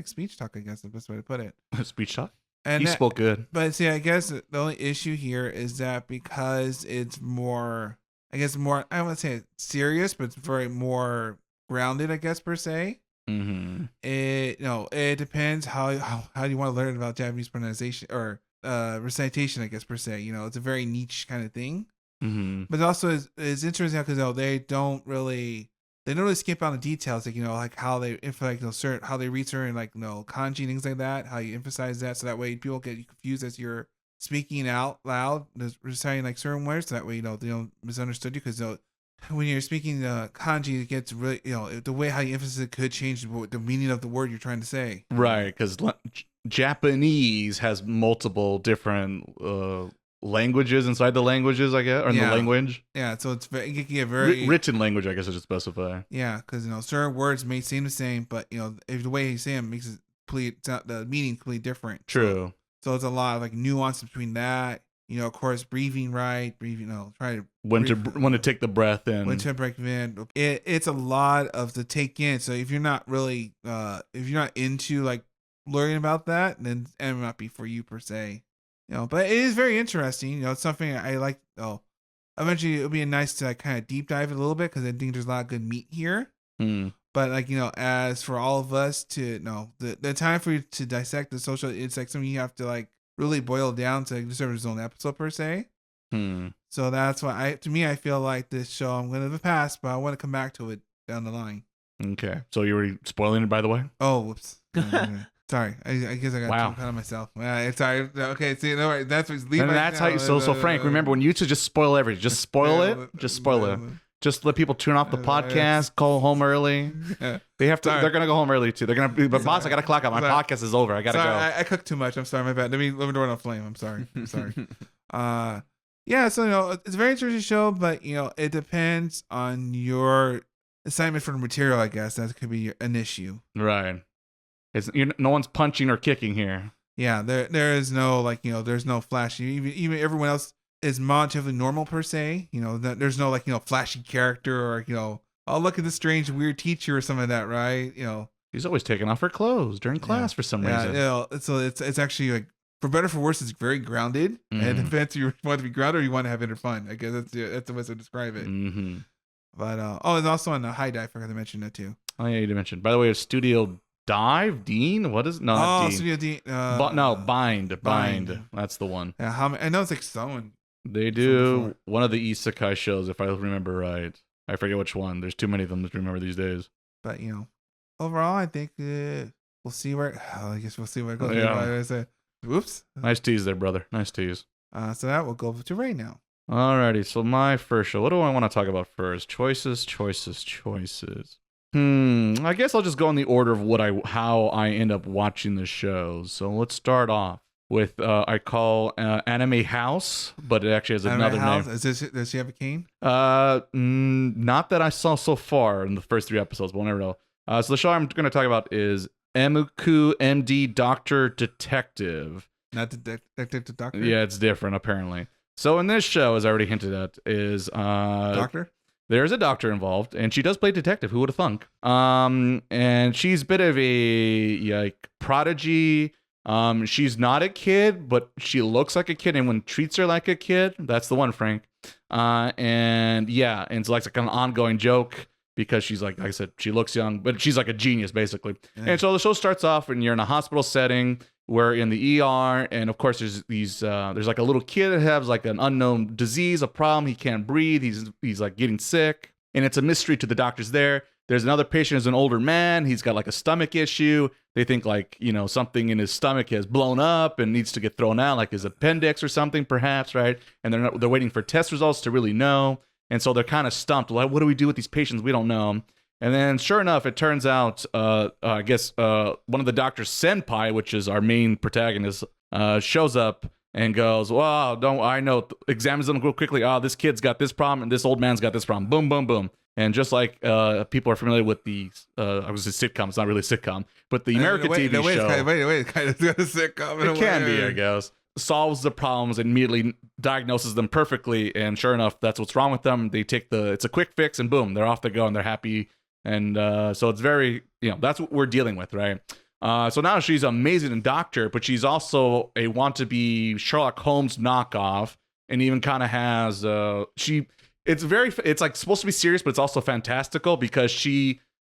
speech talk, I guess is the best way to put it. Speech talk. And you spoke good. But see, I guess the only issue here is that because it's more, I don't want to say serious, but it's very more grounded, I guess, per se. Mm-hmm. It depends how you want to learn about Japanese pronunciation or recitation, I guess, per se. It's a very niche kind of thing. Mm-hmm. But also it's interesting because they don't really skip on the details, like how they how they read certain kanji, things like that, how you emphasize that, so that way people get confused as you're speaking out loud, reciting like certain words, so that way they don't misunderstood you, because when you're speaking kanji, it gets really the way how you emphasize it could change the meaning of the word you're trying to say. Right, because Japanese has multiple different languages inside the languages, I guess, or in the language. Yeah, so it can get very written language, I guess I should specify. Yeah, because certain words may seem the same, but if the way you say them makes it the meaning completely different. True. So it's a lot of like nuance between that. Of course, breathing right, try to when to take the breath in. When to break in. It's a lot of to take in. So if you're not really if you're not into like learning about that, then it might not be for you per se. But it is very interesting. It's something I like. Eventually it'll be nice to like kind of deep dive it a little bit because I think there's a lot of good meat here. But like as for all of us to the time for you to dissect the social, it's like something you have to like really boil down to deserve its own episode per se. So that's why I feel like this show I'm gonna have a pass, but I want to come back to it down the line. Okay, so you were spoiling it, by the way. Oh, whoops. Sorry, I guess I got too proud of myself. Sorry. Okay, see, no, that's what's leaving. And that's how you. So Frank, remember when you used to just spoil everything, just spoil it, just spoil it. Just let people turn off the podcast, go home early. They have to. Sorry. They're gonna go home early too. They're gonna be. But boss, I gotta clock out. My podcast is over. I gotta go. I cooked too much. I'm sorry. My bad. Let me door on flame. I'm sorry. Yeah. So it's a very interesting show, but it depends on your assignment for the material. I guess that could be an issue. Right. It's no one's punching or kicking here. Yeah. There is no there's no flashy. Even everyone else is relatively normal per se. There's no flashy character or oh look at this strange weird teacher or something like that, right? She's always taking off her clothes during class for some reason. So it's actually like for better or for worse, it's very grounded. And it depends if you want to be grounded or you want to have inner fun. I guess that's the way to describe it. But it's also on the High Dive. I forgot to mention that too. Oh yeah, you did mention. By the way, Studio Dean. What is not Dean? Studio Dean. Bind. That's the one. Yeah, I know it's like someone. They do one of the isekai shows, if I remember right. I forget which one. There's too many of them to remember these days. But overall, I think we'll see where. I guess we'll see where it goes. Yeah. Whoops. Nice tease there, brother. Nice tease. So that will go to Ray now. Alrighty. So my first show. What do I want to talk about first? Choices. I guess I'll just go in the order of how I end up watching the shows. So let's start off with I call Anime House, but it actually has another name. Does she have a cane? Not that I saw so far in the first 3 episodes, but we'll never know. So the show I'm going to talk about is Ameku MD Doctor Detective. Not Detective Doctor? Yeah, it's different apparently. So in this show, as I already hinted at, is Doctor? There's a doctor involved, and she does play detective. Who would have thunk? And she's a bit of a prodigy. She's not a kid, but she looks like a kid, and when treats her like a kid, that's the one, Frank. And it's like an ongoing joke because she's like I said, she looks young, but she's like a genius basically. Yeah. And so the show starts off, and you're in a hospital setting. We're in the ER, and of course there's there's like a little kid that has like an unknown disease, a problem. He can't breathe. He's like getting sick, and it's a mystery to the doctors there. There's another patient who's an older man. He's got like a stomach issue. They think like, something in his stomach has blown up and needs to get thrown out, like his appendix or something perhaps, right? And they're waiting for test results to really know. And so they're kind of stumped. Like, what do we do with these patients? We don't know. And then sure enough, it turns out, I guess one of the doctor's senpai, which is our main protagonist, shows up and goes, "Wow, I know," examines them real quickly. "Oh, this kid's got this problem and this old man's got this problem." Boom, boom, boom. And just like people are familiar with the, I was a sitcom, it's not really a sitcom, but the American TV show. Wait, it's kind of a sitcom. It can be, I guess. Solves the problems and immediately diagnoses them perfectly. And sure enough, that's what's wrong with them. They take it's a quick fix and boom, they're off they go and they're happy. And so it's very, that's what we're dealing with, right? So now she's an amazing doctor, but she's also a want-to-be Sherlock Holmes knockoff, and even kind of has it's like supposed to be serious, but it's also fantastical because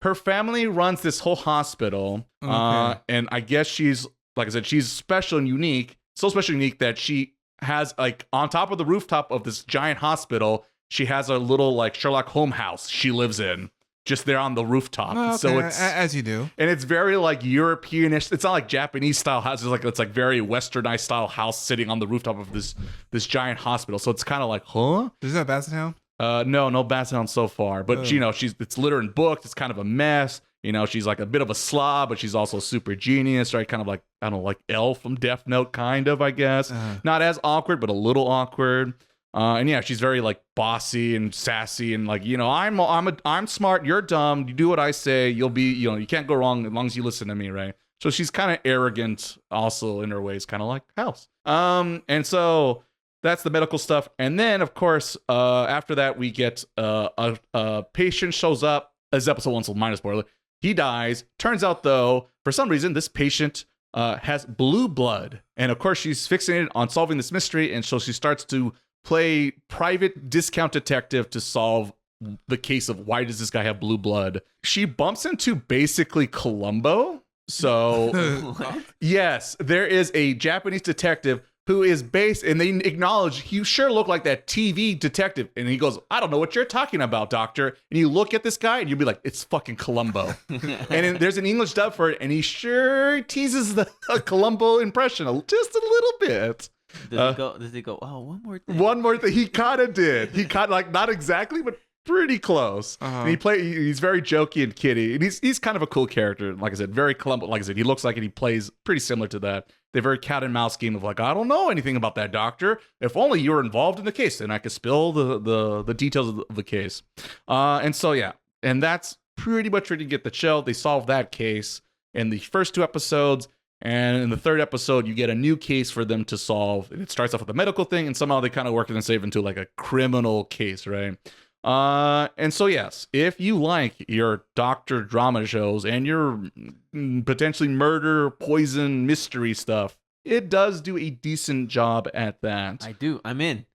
her family runs this whole hospital, and I guess she's, like I said, she's special and unique, so special and unique that she has like on top of the rooftop of this giant hospital, she has a little like Sherlock Holmes house she lives in. Just there on the rooftop. Oh, okay. So it's as you do. And it's very like Europeanish. It's not like Japanese style houses. It's like very westernized style house sitting on the rooftop of this giant hospital. So it's kind of like, huh? Is that Basset Hound? No Basset Hound so far. But it's littered and booked. It's kind of a mess. You know, she's like a bit of a slob, but she's also super genius, right? Kind of like, I don't know, like Elle from Death Note, kind of, I guess. Not as awkward, but a little awkward. And yeah, she's very like bossy and sassy and like, you know, I'm smart, you're dumb, you do what I say, you'll be, you know, you can't go wrong as long as you listen to me, right? So she's kind of arrogant also in her ways, kind of like House. And so that's the medical stuff. And then of course, after that we get a patient shows up. This episode 1, so minor spoiler. He dies. Turns out though, for some reason, this patient has blue blood. And of course she's fixated on solving this mystery, and so she starts to play private discount detective to solve the case of why does this guy have blue blood. She bumps into basically Columbo. So yes, there is a Japanese detective who is based, and they acknowledge you sure look like that TV detective. And he goes, I don't know what you're talking about, doctor. And you look at this guy and you'll be like, it's fucking Columbo. And then there's an English dub for it, and he sure teases the Columbo impression just a little bit. Does he go, oh, one more thing? One more thing. He kind of did. He kind of like, not exactly, but pretty close. And he's very jokey and kiddie. And he's kind of a cool character. Like I said, very Columbo. Like I said, he looks like it. He plays pretty similar to that. They're very cat and mouse game of like, I don't know anything about that, doctor. If only you were involved in the case, then I could spill the details of the case. And so, yeah. And that's pretty much where you get the show. They solve that case in the first 2 episodes. And in the 3rd episode, you get a new case for them to solve. It starts off with a medical thing, and somehow they kind of work it and save into like a criminal case, right? And so, yes, if you like your doctor drama shows and your potentially murder, poison, mystery stuff, it does do a decent job at that. I do. I'm in.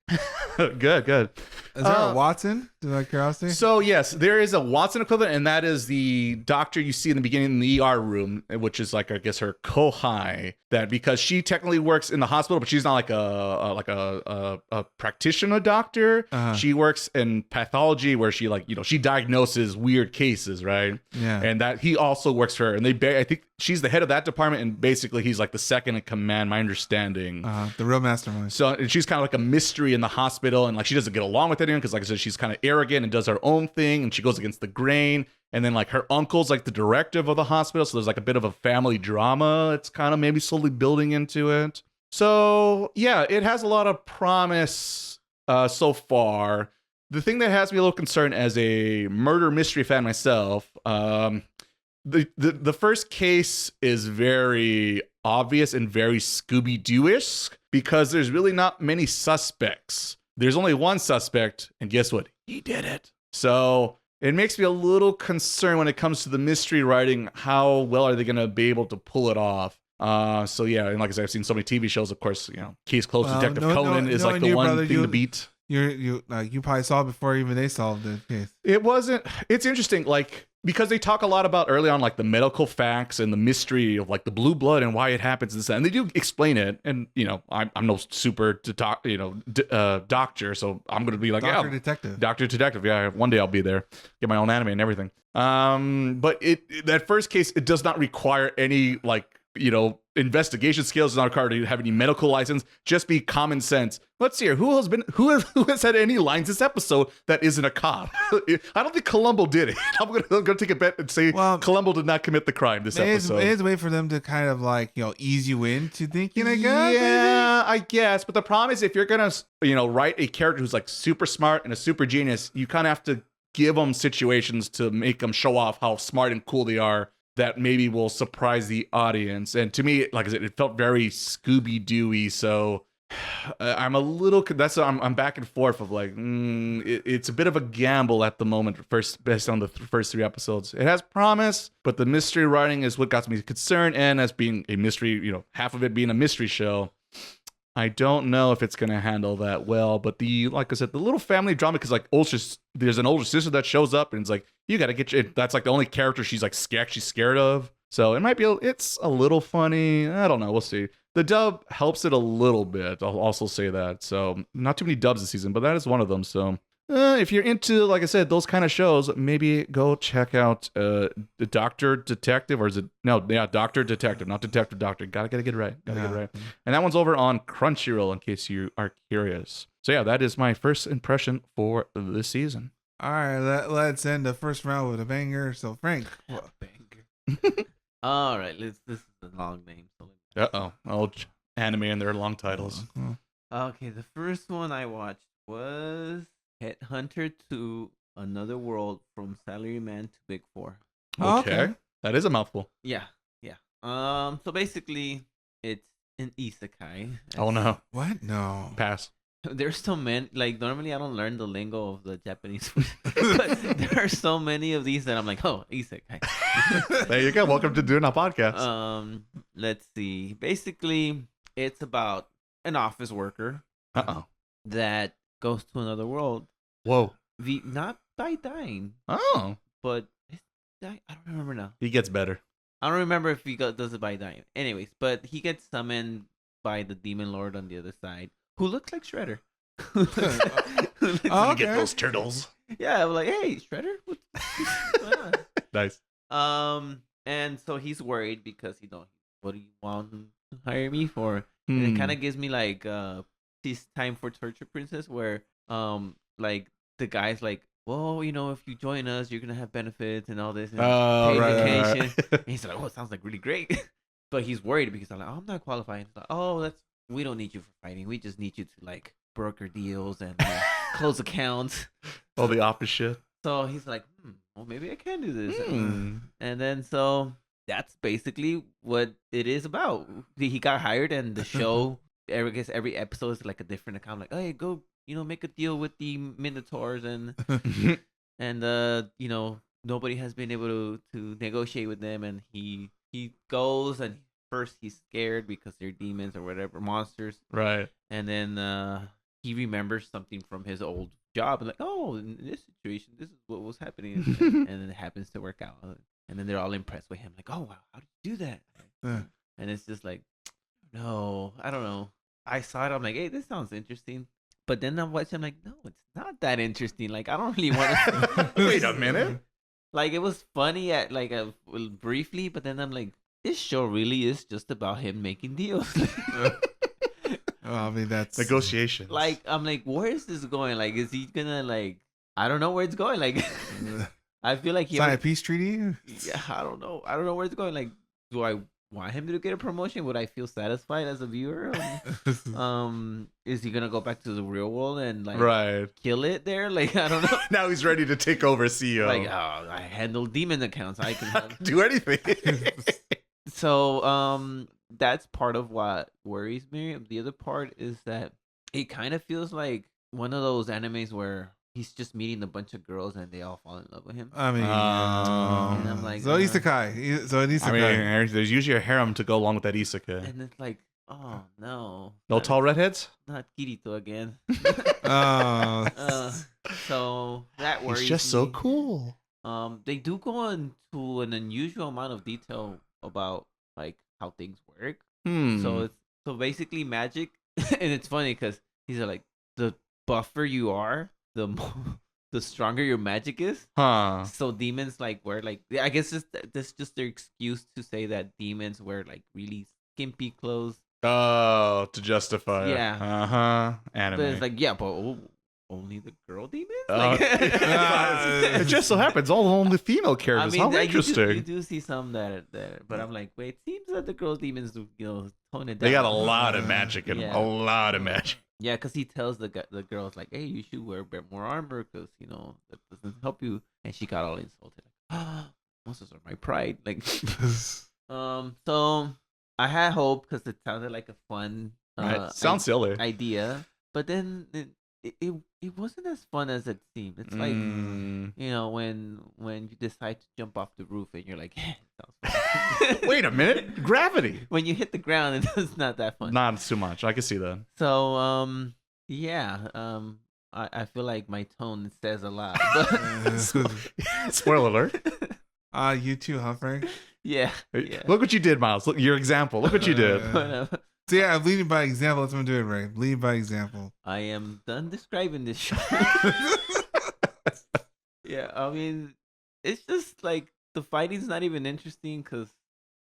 Good. Is there a Watson? Do I curiosity? So yes, there is a Watson equivalent, and that is the doctor you see in the beginning in the ER room, which is like, I guess, her kohai. That because she technically works in the hospital, but she's not like a practitioner doctor. She works in pathology, where she like, you know, she diagnoses weird cases, right? Yeah. And that he also works for her, and I think she's the head of that department, and basically he's like the second in command, my understanding. The real mastermind. So and she's kind of like a mystery in the hospital, and like she doesn't get along with anyone because, like I said, she's kind of arrogant and does her own thing, and she goes against the grain. And then like her uncle's like the directive of the hospital, so there's like a bit of a family drama. It's kind of maybe slowly building into it. So yeah, it has a lot of promise so far. The thing that has me a little concerned as a murder mystery fan myself, the first case is very obvious and very Scooby-Doo-ish because there's really not many suspects. There's only one suspect, and guess what? He did it. So it makes me a little concerned when it comes to the mystery writing. How well are they going to be able to pull it off? So yeah, and like I said, I've seen so many TV shows. Of course, you know, Case Closed, Detective Conan is like the one thing to beat. You probably saw it before even they solved the case. It's interesting, like, because they talk a lot about early on, like the medical facts and the mystery of like the blue blood and why it happens and this, and they do explain it. And you know, I'm no super doctor, so I'm gonna be like Doctor Detective. Yeah, one day I'll be there, get my own anime and everything. But that first case, it does not require any like, you know, investigation skills, not required to have any medical license, just be common sense. Let's see here. Who has had any lines this episode that isn't a cop? I don't think Columbo did it. I'm gonna take a bet and say Columbo did not commit the crime this episode. It is a way for them to kind of like, you know, ease you into thinking, I guess. Yeah, I guess. But the problem is, if you're gonna, you know, write a character who's like super smart and a super genius, you kind of have to give them situations to make them show off how smart and cool they are, that maybe will surprise the audience. And to me, like I said, it felt very Scooby-Doo-y. So I'm a little, I'm back and forth of like, it's a bit of a gamble at the moment, based on the first 3 episodes. It has promise, but the mystery writing is what got me concerned. And as being a mystery, you know, half of it being a mystery show, I don't know if it's going to handle that well. But like I said, the little family drama, because like there's an older sister that shows up and it's like, you got to get that's like the only character she's like scared of. So it might be, it's a little funny. I don't know. We'll see. The dub helps it a little bit. I'll also say that. So not too many dubs this season, but that is one of them. So if you're into, like I said, those kind of shows, maybe go check out the Doctor Detective, or is it? No, yeah, Doctor Detective, not Detective Doctor. Gotta get it right. Get it right. And that one's over on Crunchyroll in case you are curious. So yeah, that is my first impression for this season. All right, let's end the first round with a banger. So Frank, All right, this is a long name. So Old anime and their long titles. okay, the first one I watched was Headhunter to Another World from Salaryman to Big Four. Oh, Okay. okay. That is a mouthful. Yeah. So basically, it's an isekai. Oh no. What? No. Pass. There's so many. Like normally, I don't learn the lingo of the Japanese, but there are so many of these that I'm like, oh, isekai. There you go. Welcome to doing a podcast. Let's see. Basically, it's about an office worker that goes to another world. Whoa. Not by dying, Oh. but I don't remember now. He gets better. I don't remember if he does it by dying. Anyways, but he gets summoned by the demon lord on the other side, who looks like Shredder. Oh, Get okay. those turtles. Yeah, I'm like, hey, Shredder, what's going on? Nice. And so he's worried because what do you want to hire me for? And it kind of gives me like this Time for Torture Princess, where like the guy's like, well, if you join us, you're gonna have benefits and all this, and paid vacation. And he's like, oh, it sounds like really great, but he's worried because I'm like, oh, I'm not qualified. He's like, oh, we don't need you for fighting. We just need you to like broker deals and close accounts. All the office shit. So he's like, well, maybe I can do this. And then so that's basically what it is about. He got hired, and the show, every episode is like a different account. Like, hey, go, make a deal with the Minotaurs, and nobody has been able to negotiate with them. And he goes, and first he's scared because they're demons or whatever, monsters. Right. And then he remembers something from his old job, and like, oh, in this situation, this is what was happening, and then it happens to work out, and then they're all impressed with him, like, oh wow, how did you do that? And it's just like, no, I don't know. I saw it, I'm like, hey, this sounds interesting, but then I watched, I'm like, no, it's not that interesting. Like, I don't really want to. Wait a minute. Like, it was funny at like briefly, but then I'm like, this show really is just about him making deals. Well, I mean, that's Negotiations. Like, I'm like, where is this going? Like, is he gonna like? I don't know where it's going. Like, I feel like sign a peace treaty. Yeah, I don't know where it's going. Like, do I want him to get a promotion? Would I feel satisfied as a viewer? Is he gonna go back to the real world and like kill it there? Like, I don't know. Now he's ready to take over CEO. Like, oh, I handle demon accounts. I can do anything. So, that's part of what worries me. The other part is that it kind of feels like one of those animes where he's just meeting a bunch of girls and they all fall in love with him. I mean, and I'm like, so isekai. So an isekai. I mean, there's usually a harem to go along with that isekai. and it's like, oh no, No tall redheads? not Kirito again. Oh. So that worries He's just me. so cool. They do go into an unusual amount of detail about like how things work. So basically magic, and it's funny because he's like, the buffer you are, the stronger your magic is. So demons like wear like, I guess this just their excuse to say that demons wear like really skimpy clothes. Oh, to justify. Yeah. Anime. But it's like, yeah, but only the girl demons. It just so happens all the female characters. How interesting. You do see some that, but I'm like, wait, it seems that the girl demons, tone it down. They got a lot of magic in them. A lot of magic. Yeah, because he tells the girls like, hey, you should wear a bit more armor because that doesn't help you. And she got all insulted. Like, monsters are my pride. Like, so I had hope because it sounded like a fun, sounds silly idea, but then it wasn't as fun as it seemed. It's like, when you decide to jump off the roof and you're like, it sounds fun. Wait a minute, gravity. When you hit the ground, it's not that fun. Not too much. I can see that. So, I feel like my tone says a lot. Spoiler alert. You too, huh, Frank? Yeah. Look what you did, Miles. Look your example. Look what you did. So yeah, I'm leading by example. That's what I'm doing, right? Leading by example. I am done describing this show. Yeah, I mean, it's just like the fighting's not even interesting because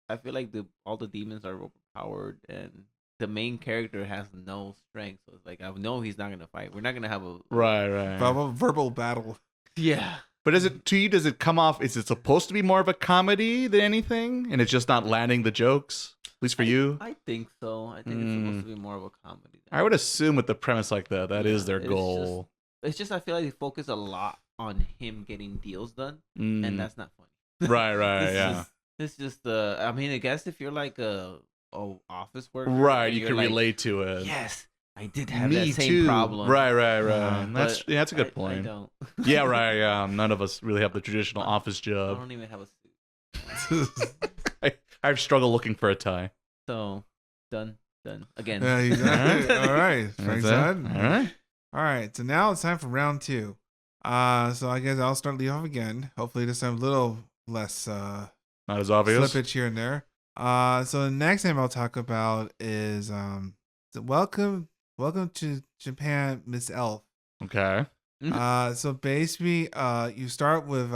I feel like all the demons are overpowered and the main character has no strength. So it's like, I know he's not gonna fight. We're not gonna have a right verbal battle. Yeah. But is it to you? Does it come off? Is it supposed to be more of a comedy than anything, and it's just not landing the jokes? At least for you. I think so. I think it's supposed to be more of a comedy. I would assume with the premise like that, that is their it's goal. It's just I feel like they focus a lot on him getting deals done, and that's not funny. Right, yeah. It's just I mean, I guess if you're like a office worker, right, and you you're can like, relate to it. Yes, I did have Me that same too. problem. Right. That's a good I point. don't. Yeah, right. Yeah, none of us really have the traditional office I job. don't even have a suit. I've struggled looking for a tie. So done again. All right. That's Frank's it? done. All right. All right. So now it's time for round 2. So I guess I'll start lead off again. Hopefully this time a little less Not as obvious. slippage here and there. So the next name I'll talk about is welcome to Japan, Miss Elf. Okay. So basically, you start with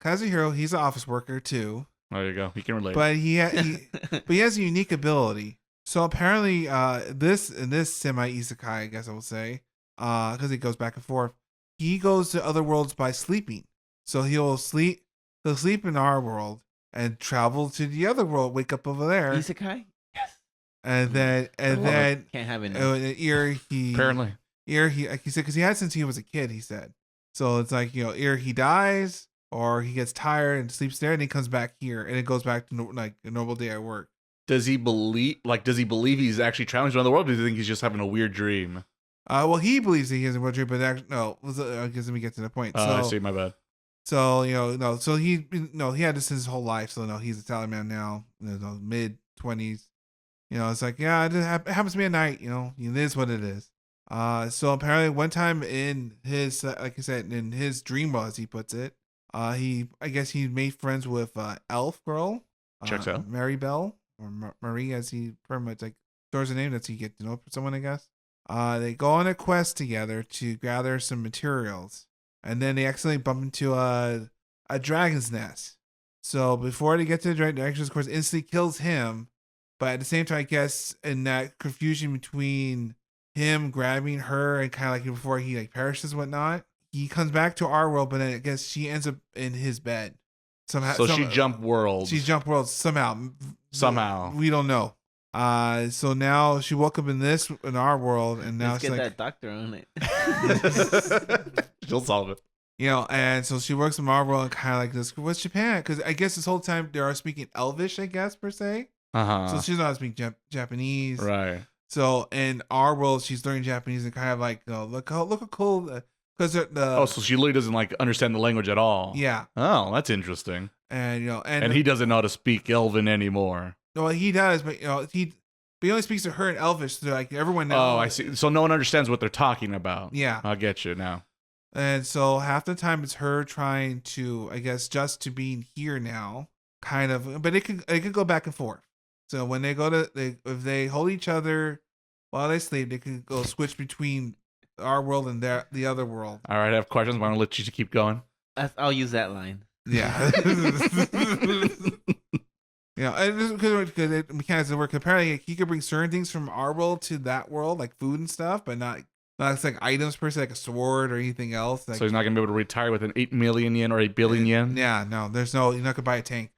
Kazuhiro. He's an office worker too, There you go. You can relate. but he has a unique ability. So apparently, this semi isekai, I guess I will say, because it goes back and forth. He goes to other worlds by sleeping. So he'll sleep in our world and travel to the other world, wake up over there, Isekai? Yes. and then Can't have it. Apparently. like he said, because he had since he was a kid, he said. So it's like, either he dies or he gets tired and sleeps there, and he comes back here, and it goes back to like a normal day at work. Does he believe he's actually traveling to another world, or do you think he's just having a weird dream? Well, he believes that he has a weird dream, but actually, no. I guess let me get to the point. I see. My bad. So so he he had this his whole life. So he's a Salaryman now, mid 20s. It's like, yeah, it happens to me at night. It is what it is. So apparently one time in his, like I said, in his dream world, as he puts it, I guess he made friends with elf girl, Checks out. Mary Bell or Marie, as he pretty much like stores the name that he get to know someone, I guess. They go on a quest together to gather some materials, and then they accidentally bump into a dragon's nest. So before they get to the dragon's nest, of course, instantly kills him. But at the same time, I guess in that confusion between him grabbing her and kind of like before he like perishes and whatnot, he comes back to our world, but then I guess she ends up in his bed somehow. So she jumped worlds. She jumped worlds somehow. Somehow. We don't know. So now she woke up in our world, and now Let's she's get like, that doctor on it. She'll solve it. and so she works in our world and kind of like this. What's Japan? Because I guess this whole time they are speaking Elvish, I guess per se. So she's not speaking Japanese, Right. So in our world, she's learning Japanese and kind of like, look how cool. Because so she literally doesn't like understand the language at all. Yeah. Oh, that's interesting. And and he doesn't know how to speak Elven anymore. Well, he does, but he only speaks to her in Elvish, so like everyone knows. Oh, I see. So no one understands what they're talking about. Yeah. I get you now. And so half the time it's her trying to, I guess, just to being here now, kind of. But it could go back and forth. So when they go if they hold each other while they sleep, they can go switch between our world and the other world. All right, I have questions. I'm going to let you keep going. I'll use that line. Yeah. And because it mechanics of work. Apparently, he could bring certain things from our world to that world, like food and stuff, but not like items per se, like a sword or anything else. Like, So he's not going to be able to retire with an 8 million yen or 8 billion yen? yeah, no, you're not gonna buy a tank.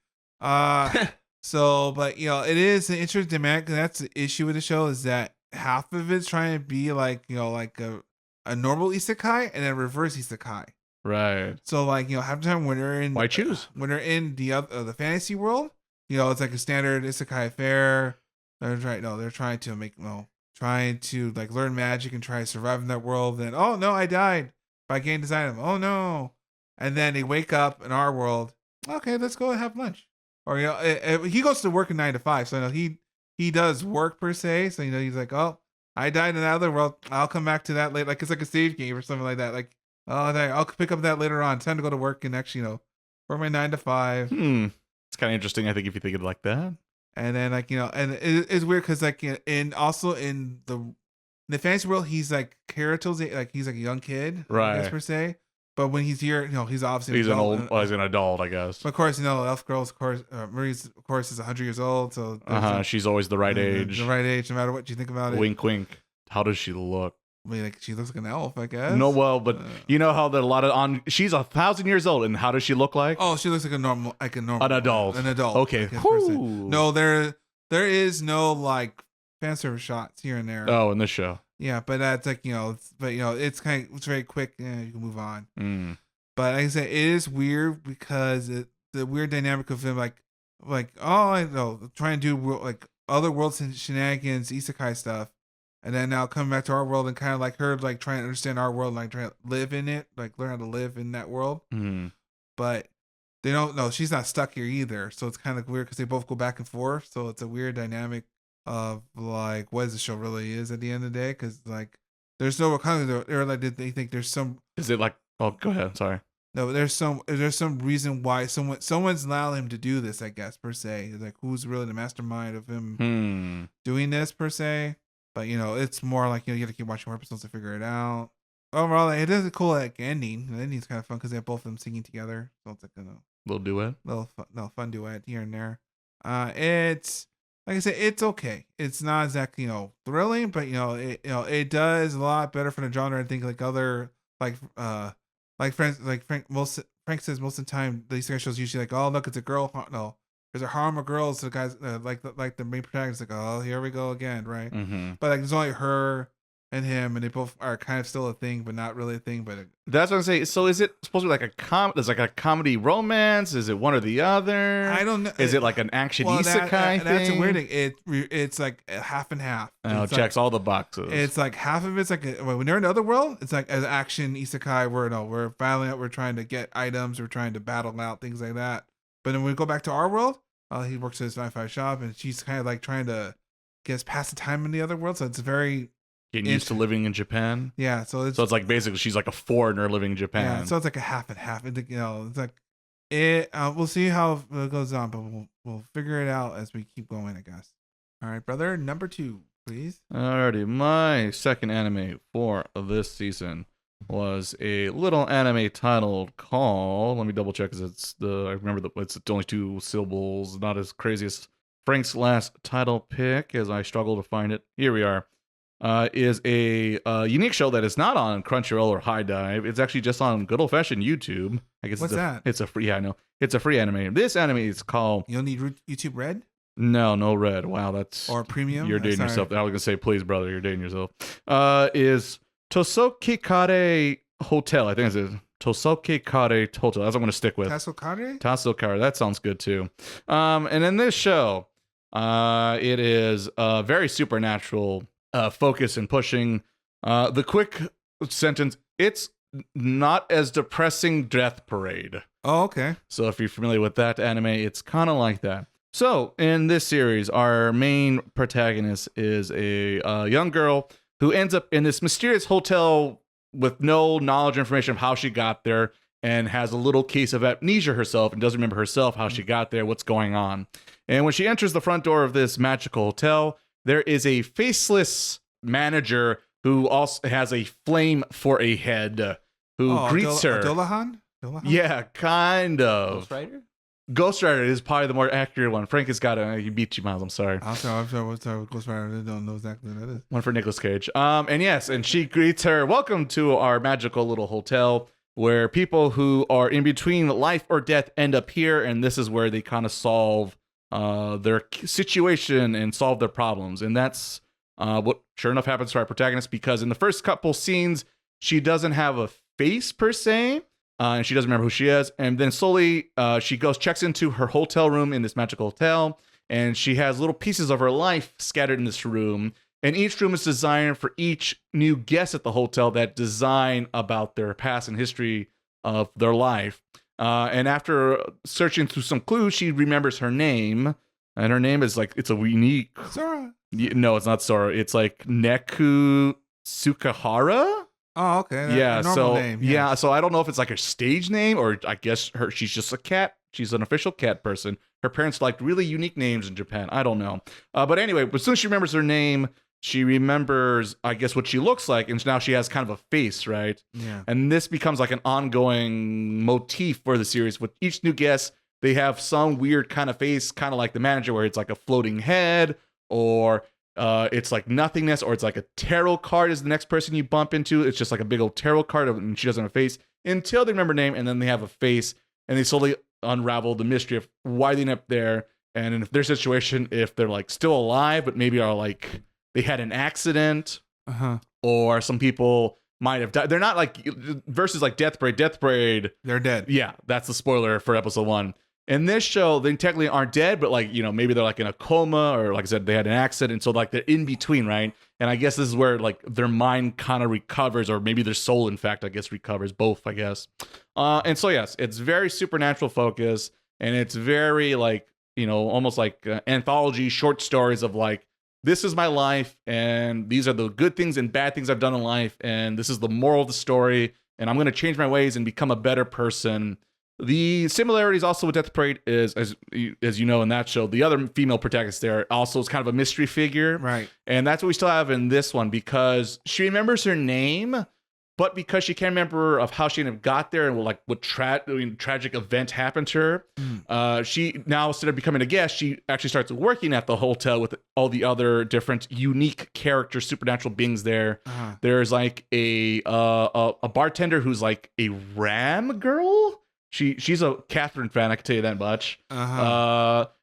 So, but it is an interesting dynamic. That's the issue with the show, is that half of it's trying to be like like a normal isekai and then reverse isekai. Right. So like half the time when they're in Why choose? When they're in the fantasy world, it's like a standard isekai affair. They're trying to like learn magic and try to survive in that world. Then, oh no, I died by getting this item. Oh no, and then they wake up in our world. Okay, let's go and have lunch. Or he goes to work at 9 to 5, so he does work per se. So he's like, oh, I died in that other world. I'll come back to that later. Like it's like a save game or something like that. Like, oh, I'll pick up that later on. It's time to go to work and actually work my 9 to 5. It's kind of interesting, I think, if you think of it like that. And then like and it's weird because like also in the fantasy world, he's like Kirito's like he's like a young kid, right? I guess, per se. But when he's here, he's obviously he's an adult, I guess. But of course, elf girl, of course, Marie's of course is 100 years old, so she's always the right age. The right age, no matter what you think about it. Wink, wink. How does she look? mean, like she looks like an elf, I guess. No, well, but you know how there are a lot of she's 1,000 years old, and how does she look like? Oh, she looks like an adult. An adult. Okay. No, there is no like fan service shots here and there. Oh, in this show. Yeah, but that's like it's very quick. Yeah, you can move on. Mm. But like I said, it is weird because the weird dynamic of him, like oh, I know, trying to do like other worlds and shenanigans, isekai stuff, and then now coming back to our world and kind of like her like trying to understand our world, like trying to live in it, like learn how to live in that world. Mm. But they don't know she's not stuck here either, so it's kind of weird because they both go back and forth. So it's a weird dynamic of like what the show really is at the end of the day, because like there's no kind of they're like they think there's some. Is it like? Oh, go ahead. Sorry. No, there's some reason why someone's allowing him to do this, I guess, per se. Like who's really the mastermind of him doing this per se. But it's more like you have to keep watching more episodes to figure it out. Overall, it is a cool like ending. The ending's kind of fun because they have both of them singing together. So it's like a little duet, fun duet here and there. It's like I said, it's okay. It's not exactly thrilling, but it does a lot better for the genre. I think like other Frank says most of the time these kind of shows usually like, oh look, it's a girl. No, there's a harm of girls. So the guys like the main protagonist like, oh here we go again, right? Mm-hmm. But like there's only her and him, and they both are kind of still a thing, but not really a thing. But that's what I'm saying. So is it supposed to be like there's like a comedy romance? Is it one or the other? I don't know. Is it like an action isekai thing? That's a weird thing. It's like half and half. Oh, it checks all the boxes. It's like half of it's like when they're in the other world, it's like an action isekai where we're battling out, we're trying to get items, we're trying to battle out things like that. But then when we go back to our world, he works at his 9-5 shop, and she's kind of like trying to get past the time in the other world. So it's very getting used to living in Japan. Yeah, so it's like basically she's like a foreigner living in Japan. Yeah, so it's like a half and half. It's like it. We'll see how it goes on, but we'll figure it out as we keep going, I guess. All right, brother, number 2, please. Alrighty, my second anime for this season was a little anime titled called. Let me double check because I remember it's only 2 syllables, not as crazy as Frank's last title pick, as I struggle to find it. Here we are. Is a unique show that is not on Crunchyroll or High Dive. It's actually just on good old fashioned YouTube. I guess what's that? It's a free. Yeah, I know. It's a free anime. This anime is called. You don't need YouTube Red. No red. Wow, that's or premium. You're dating yourself. I was gonna say, please, brother, you're dating yourself. Is Tasokare Hotel? I think it's Tasokare Hotel. That's what I'm gonna stick with. Tasokare. That sounds good too. And in this show, it is very supernatural. Focus and pushing. The quick sentence, it's not as depressing Death Parade. Oh, okay. So if you're familiar with that anime, it's kind of like that. So in this series, our main protagonist is a young girl who ends up in this mysterious hotel with no knowledge or information of how she got there, and has a little case of amnesia herself and doesn't remember herself how she got there, what's going on. And when she enters the front door of this magical hotel, there is a faceless manager who also has a flame for a head who greets her. Dolahan? Yeah, kind of. Ghost Rider? Ghost Rider is probably the more accurate one. Frank has got it. He beat you, Miles. I'm sorry. I'm sorry. Ghost Rider. I don't know exactly what that is. One for Nicolas Cage. And she greets her. Welcome to our magical little hotel where people who are in between life or death end up here. And this is where they kind of solve their situation and solve their problems. And that's what sure enough happens to our protagonist, because in the first couple scenes, she doesn't have a face per se. And she doesn't remember who she is. And then slowly she checks into her hotel room in this magical hotel. And she has little pieces of her life scattered in this room. And each room is designed for each new guest at the hotel that design about their past and history of their life. And after searching through some clues, she remembers her name. And her name is it's a unique. Sora. No, it's not Sora. It's like Neku Sukahara. Oh, okay. Yeah. So name, yes. Yeah. So I don't know if it's like her stage name, or I guess she's just a cat. She's an official cat person. Her parents liked really unique names in Japan. I don't know. But anyway, as soon as she remembers her name, she remembers, I guess, what she looks like. And now she has kind of a face, right? Yeah. And this becomes like an ongoing motif for the series. With each new guest, they have some weird kind of face, kind of like the manager, where it's like a floating head, or it's like nothingness, or it's like a tarot card is the next person you bump into. It's just like a big old tarot card, and she doesn't have a face until they remember name, and then they have a face, and they slowly unravel the mystery of why they end up there, and in their situation, if they're like still alive, but maybe are like they had an accident, or some people might have died. They're not like versus like Death Parade. Death Parade, they're dead. Yeah, that's the spoiler for episode 1. In this show, they technically aren't dead, but like, maybe they're like in a coma, or like I said, they had an accident. So like they're in between, right? And I guess this is where like their mind kind of recovers, or maybe their soul, in fact, I guess recovers, both, I guess. And so, yes, it's very supernatural focus, and it's very like, almost like anthology short stories of like, this is my life, and these are the good things and bad things I've done in life, and this is the moral of the story, and I'm going to change my ways and become a better person. The similarities also with Death Parade is, as you know, in that show, the other female protagonist there also is kind of a mystery figure. Right. And that's what we still have in this one, because she remembers her name, but because she can't remember of how she got there and what tragic event happened to her, she now, instead of becoming a guest, she actually starts working at the hotel with all the other different unique characters, supernatural beings there. There's like a bartender who's like a ram girl. She's a Catherine fan, I can tell you that much.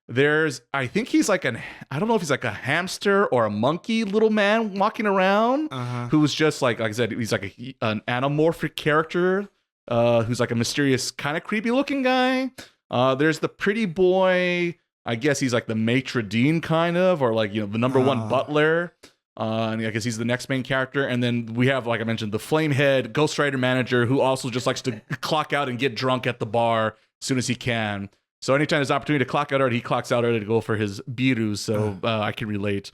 There's, I think he's like I don't know if he's like a hamster or a monkey little man walking around, who's just like I said, he's like an anamorphic character, who's like a mysterious, kind of creepy looking guy. There's the pretty boy, I guess he's like the maitre d' kind of, or like, the number one butler. And I guess he's the next main character. And then we have, like I mentioned, the Flamehead Ghost Rider manager, who also just likes to clock out and get drunk at the bar as soon as he can. So anytime there's opportunity to clock out early, he clocks out early to go for his biru. So I can relate.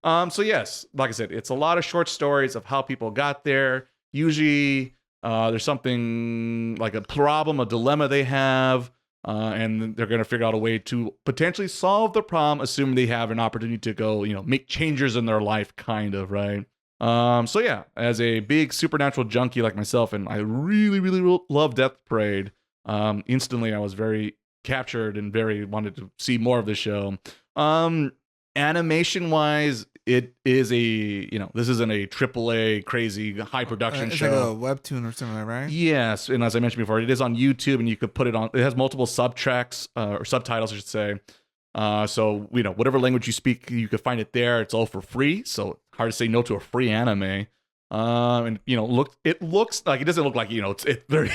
So yes, like I said, it's a lot of short stories of how people got there. Usually there's something like a problem, a dilemma they have. And they're going to figure out a way to potentially solve the problem, assuming they have an opportunity to go, make changes in their life, kind of, right? So yeah, as a big supernatural junkie like myself, and I really, really love Death Parade, instantly I was very captured and very wanted to see more of the show. Animation-wise, it is this isn't a AAA crazy high production show. It's like a webtoon or something, right? Yes, and as I mentioned before, it is on YouTube, and you could put it on. It has multiple subtracks or subtitles, I should say. So whatever language you speak, you could find it there. It's all for free, so hard to say no to a free anime. And it looks like, it doesn't look like it's 30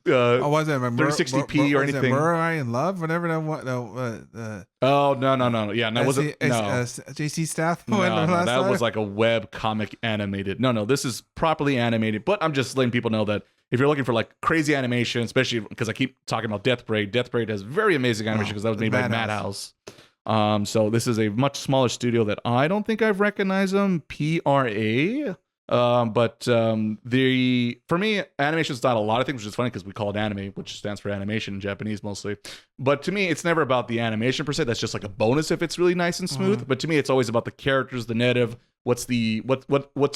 was it 3060p or anything. Murai in Love, whatever that one. Oh no, yeah, that wasn't JC Staff. No, that was like a web comic animated. No, this is properly animated. But I'm just letting people know that if you're looking for like crazy animation, especially because I keep talking about Death Parade has very amazing animation, because that was made by Madhouse. So this is a much smaller studio that I don't think I've recognized them. PRA. But for me, animation is not a lot of things, which is funny because we call it anime, which stands for animation in Japanese mostly. But to me, it's never about the animation per se. That's just like a bonus if it's really nice and smooth. But to me, it's always about the characters, the narrative. What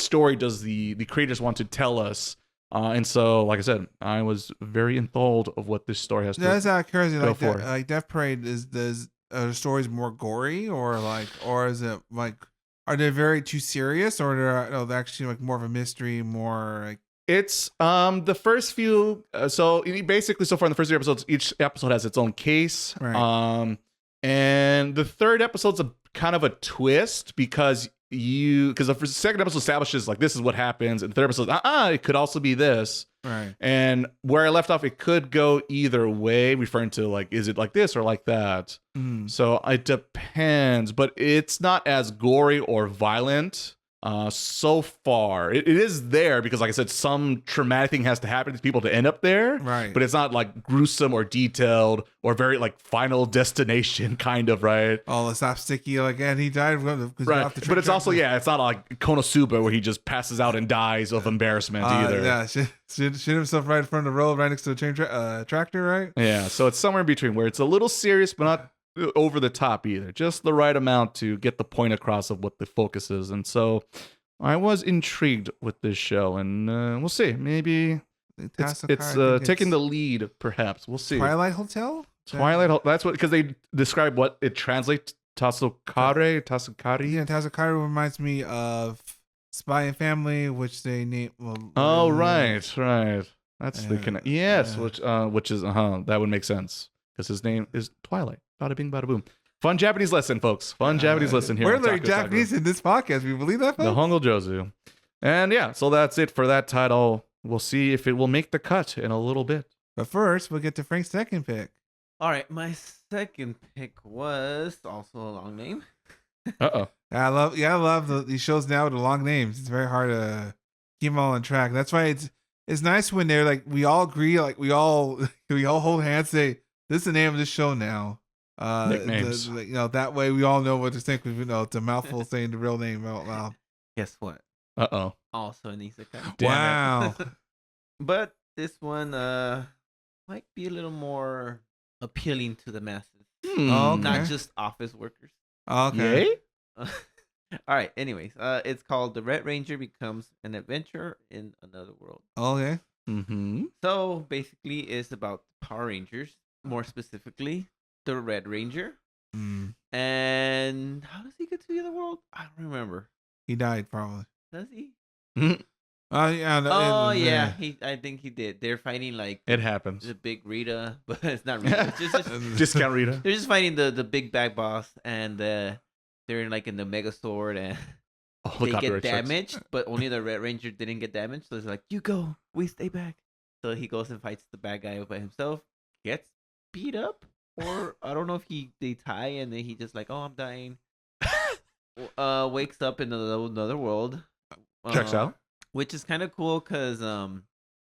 story does the creators want to tell us? And so, like I said, I was very enthralled of what this story has to That's out of curiosity. go Like Death Parade are the stories more gory, or is it like? Are they very too serious, or they're actually like more of a mystery, more like? It's the first few. So basically, so far in the first 3 episodes, each episode has its own case. Right. And the third episode's a kind of a twist, because the second episode establishes like this is what happens, and the third episode, it could also be this. Right. And where I left off, it could go either way, referring to like, is it like this or like that? So it depends, but it's not as gory or violent so far. It is there because, like I said, some traumatic thing has to happen to people to end up there. Right. But it's not like gruesome or detailed or very like Final Destination kind of, right? Oh, it's not sticky like, and he died because right. But it's also, it's not like Konosuba where he just passes out and dies of embarrassment either. Yeah, shoot himself right in front of the road, right next to the train tractor, right? Yeah, so it's somewhere in between where it's a little serious, but not over the top either. Just the right amount to get the point across of what the focus is. And so I was intrigued with this show, and we'll see. Maybe it's taking the lead, perhaps. We'll see. Twilight Hotel? Twilight Hotel. That's what, because they describe what it translates Tasokare. Yeah, Tasokare reminds me of Spy and Family, which they name. Well, Oh, right. That's the connect. Yes, yeah. which is that would make sense because his name is Twilight. Bada bing, bada boom. Fun Japanese lesson, folks. Fun Japanese lesson here. We're on learning Taco Sakura. Japanese in this podcast. We believe that, The folks? Hongo Jozu. And yeah, so that's it for that title. We'll see if it will make the cut in a little bit. But first, we'll get to Frank's second pick. All right, my second pick was also a long name. Uh-oh. I love these shows now with the long names. It's very hard to keep them all on track. That's why it's nice when they're like we all agree, like we all hold hands, say this is the name of the show now. Nicknames. That way we all know what to think. Because it's a mouthful saying the real name out loud. Guess what? Uh-oh. Also an isekai. Damn Wow. But this one might be a little more appealing to the masses, Okay. not just office workers. Okay. Yay? All right. Anyways, it's called The Red Ranger Becomes an Adventurer in Another World. Okay. Mm-hmm. So basically, it's about Power Rangers, more specifically, the Red Ranger. Mm. And how does he get to the other world? I don't remember. He died probably. Does he? Oh yeah. Yeah. I think he did. They're fighting like It happens. the big Rita, but it's not Rita. It's just Discount Rita. they're just fighting the big bad boss, and they're in like in the Megazord, and Oh, the they get copyright strikes. damaged, but only the Red Ranger didn't get damaged. So it's like, you go, we stay back. So he goes and fights the bad guy by himself, gets beat up, or I don't know if they tie and then he just like, oh, I'm dying. Wakes up in another world. Checks out. Which is kind of cool because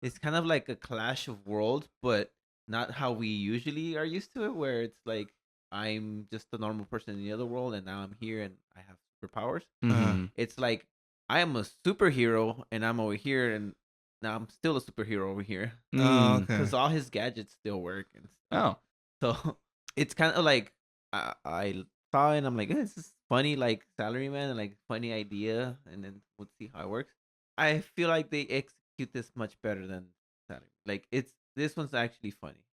it's kind of like a clash of worlds, but not how we usually are used to it, where it's like I'm just a normal person in the other world, and now I'm here and I have superpowers. Mhm. It's like I am a superhero and I'm over here, and now I'm still a superhero over here Oh, okay. because all his gadgets still work. And Oh. so it's kind of like I saw it and I'm like, this is funny, like Salaryman, and like funny idea, and then we'll see how it works. I feel like they execute this much better than Salaryman. Like this one's actually funny.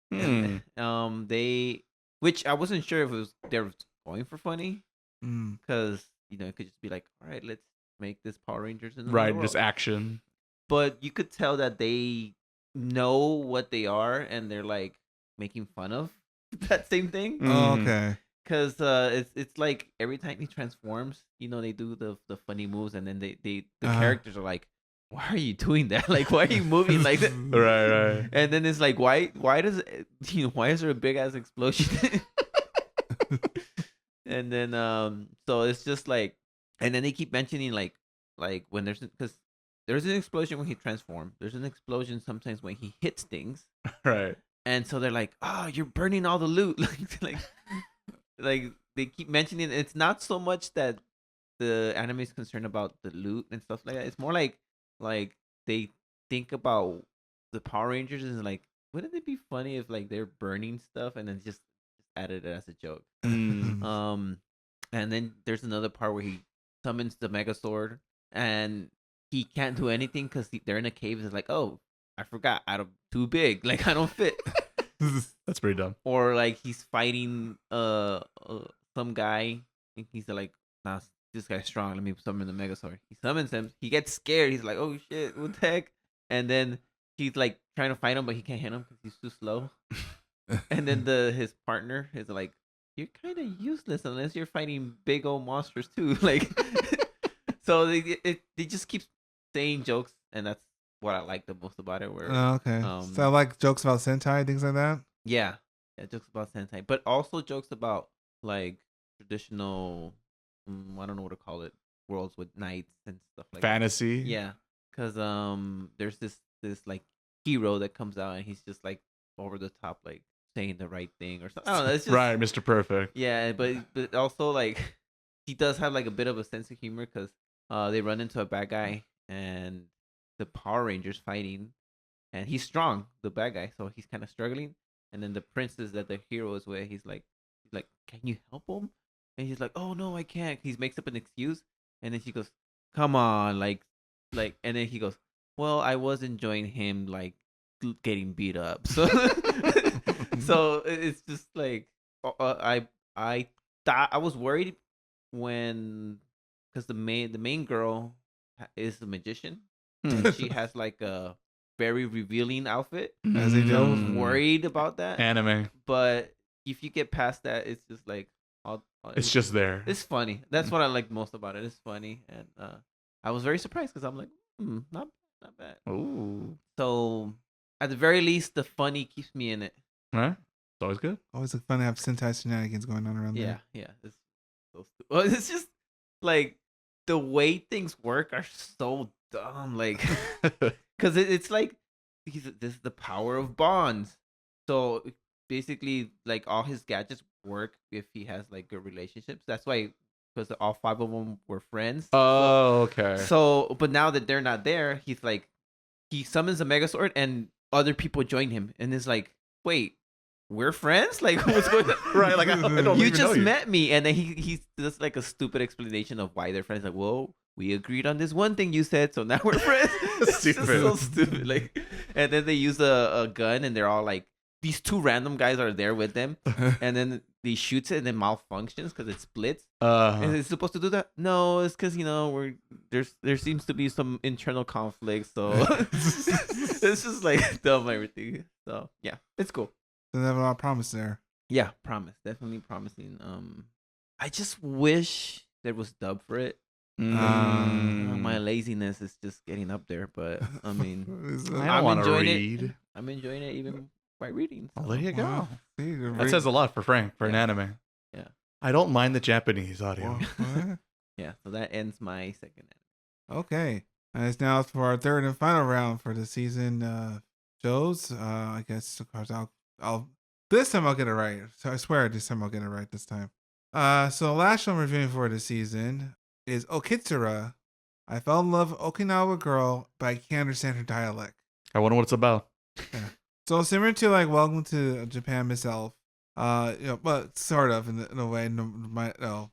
Which I wasn't sure if they were going for funny, because it could just be like, all right, let's make this Power Rangers in the Right, world. just action. But you could tell that they know what they are, and they're like making fun of that same thing. Oh, okay. Because it's like every time he transforms, they do the funny moves, and then the characters are like, why are you doing that? Like, why are you moving like that? Right. And then it's like, why is there a big ass explosion? And then so it's just like, and then they keep mentioning like when because there's an explosion when he transforms. There's an explosion sometimes when he hits things. Right. And so they're like, oh, you're burning all the loot. like they keep mentioning it's not so much that the anime is concerned about the loot and stuff like that. It's more like they think about the Power Rangers and like, wouldn't it be funny if like they're burning stuff and then just added it as a joke. And then there's another part where he summons the Megazord and he can't do anything because they're in a cave. It's like, oh, I forgot, I'm too big, like I don't fit. That's pretty dumb. Or like he's fighting some guy and he's like, nah, this guy's strong, let me summon the Megazord. He summons him, he gets scared, he's like, oh shit, what the heck? And then he's like trying to fight him, but he can't hit him because he's too slow. And then his partner is like, you're kind of useless unless you're fighting big old monsters too. Like, so they just keep saying jokes, and that's what I like the most about it. Where okay, so I like jokes about Sentai, things like that. Yeah, jokes about Sentai, but also jokes about like traditional, I don't know what to call it, worlds with knights and stuff like fantasy. that. Yeah, because there's this like hero that comes out and he's just like over the top, like saying the right thing or something. I don't know. It's just, right, Mr. Perfect. Yeah, but also like he does have like a bit of a sense of humor because they run into a bad guy and the Power Rangers fighting, and he's strong, the bad guy, so he's kind of struggling. And then the princess that the hero is with, he's like, can you help him? And he's like, oh no, I can't. He makes up an excuse, and then she goes, come on, like, and then he goes, well, I was enjoying him like getting beat up, so so it's just like I I was worried when because the main girl is the magician and she has like a very revealing outfit. As they So I was do. worried about that. Anime. But if you get past that, it's just like It's just there. it's funny. That's what I like most about it. It's funny, and I was very surprised because I'm like, not bad. Ooh. So at the very least, the funny keeps me in it. Right? It's always good. Always fun to have Sentai shenanigans going on around Yeah, there. yeah. It's well, it's just like the way things work are so dumb. Like, because it's like this is the power of bonds. So basically, like all his gadgets work if he has like good relationships. That's why because all 5 of them were friends. Oh, okay. So, but now that they're not there, he's like, he summons a Megazord and other people join him, and it's like, wait, we're friends? Like, what's going on? Right, like I don't You even know just you. met me, and then he does like a stupid explanation of why they're friends. Like, well, we agreed on this one thing you said, so now we're friends. It's just Stupid. so stupid. Like, and then they use a gun, and they're all like, these 2 random guys are there with them, and then he shoots it, and then malfunctions because it splits. Is it supposed to do that? No, it's because there seems to be some internal conflict, so it's just like dumb everything. So yeah, it's cool. So they have a lot of promise there. Yeah, definitely promising. I just wish there was dub for it. My laziness is just getting up there, but I mean, I don't want to enjoying read. it. I'm enjoying it even by reading. Well, so. there you go. Wow. See, That says a lot for Frank for an anime. Yeah. I don't mind the Japanese audio. What? Yeah, so that ends my second anime. Okay. And it's now for our third and final round for the season shows. I guess of course I'll this time I'll get it right. So I swear this time I'll get it right this time. So the last show I'm reviewing for the season is Okitsura. I fell in love with Okinawa girl, but I can't understand her dialect. I wonder what it's about. So similar to like Welcome to Japan Miss Elf, but sort of in a way, without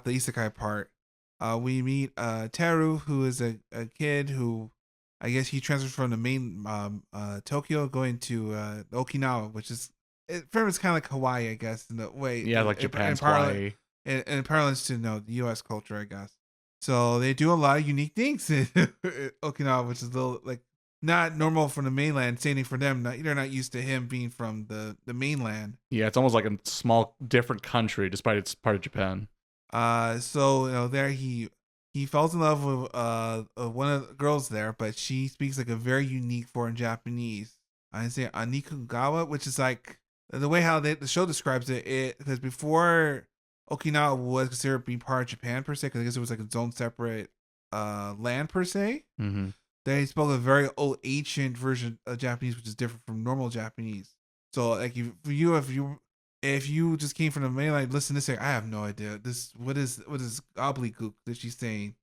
the isekai part. We meet Teru, who is a kid who, I guess he transferred from the main Tokyo going to Okinawa, which is for him it's kind of like Hawaii, I guess, in the way. Yeah, like Japan's Hawaii. In parallels to the U.S. culture, I guess. So they do a lot of unique things in Okinawa, which is a little like not normal from the mainland. Same thing for them. They're not used to him being from the mainland. Yeah, it's almost like a small, different country, despite it's part of Japan. So there he falls in love with one of the girls there, but she speaks like a very unique foreign Japanese. I say Anikugawa, which is like the way how the show describes it. Because before Okinawa was considered being part of Japan per se, because I guess it was like its own separate land per se. Mm-hmm. They spoke a very old ancient version of Japanese, which is different from normal Japanese. So like if you just came from the mainland, listen to this, I have no idea. What is gobbledygook that she's saying.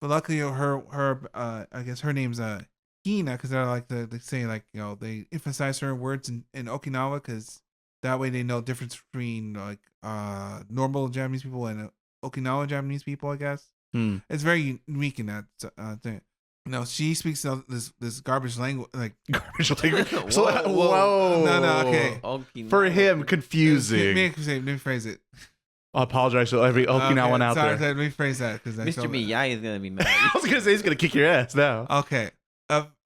But luckily, her I guess her name's Hina, because they're like they say like they emphasize certain words in Okinawa, because that way they know the difference between like normal Japanese people and Okinawa Japanese people. I guess it's very unique in that thing. No, she speaks this garbage language, like garbage language. Whoa, whoa. No, okay. Okinawa. For him, confusing. Let me phrase it. I apologize to every Okinawan out there. Let me phrase that because Mr. Miyagi is gonna be mad. I was gonna say he's gonna kick your ass now. Okay.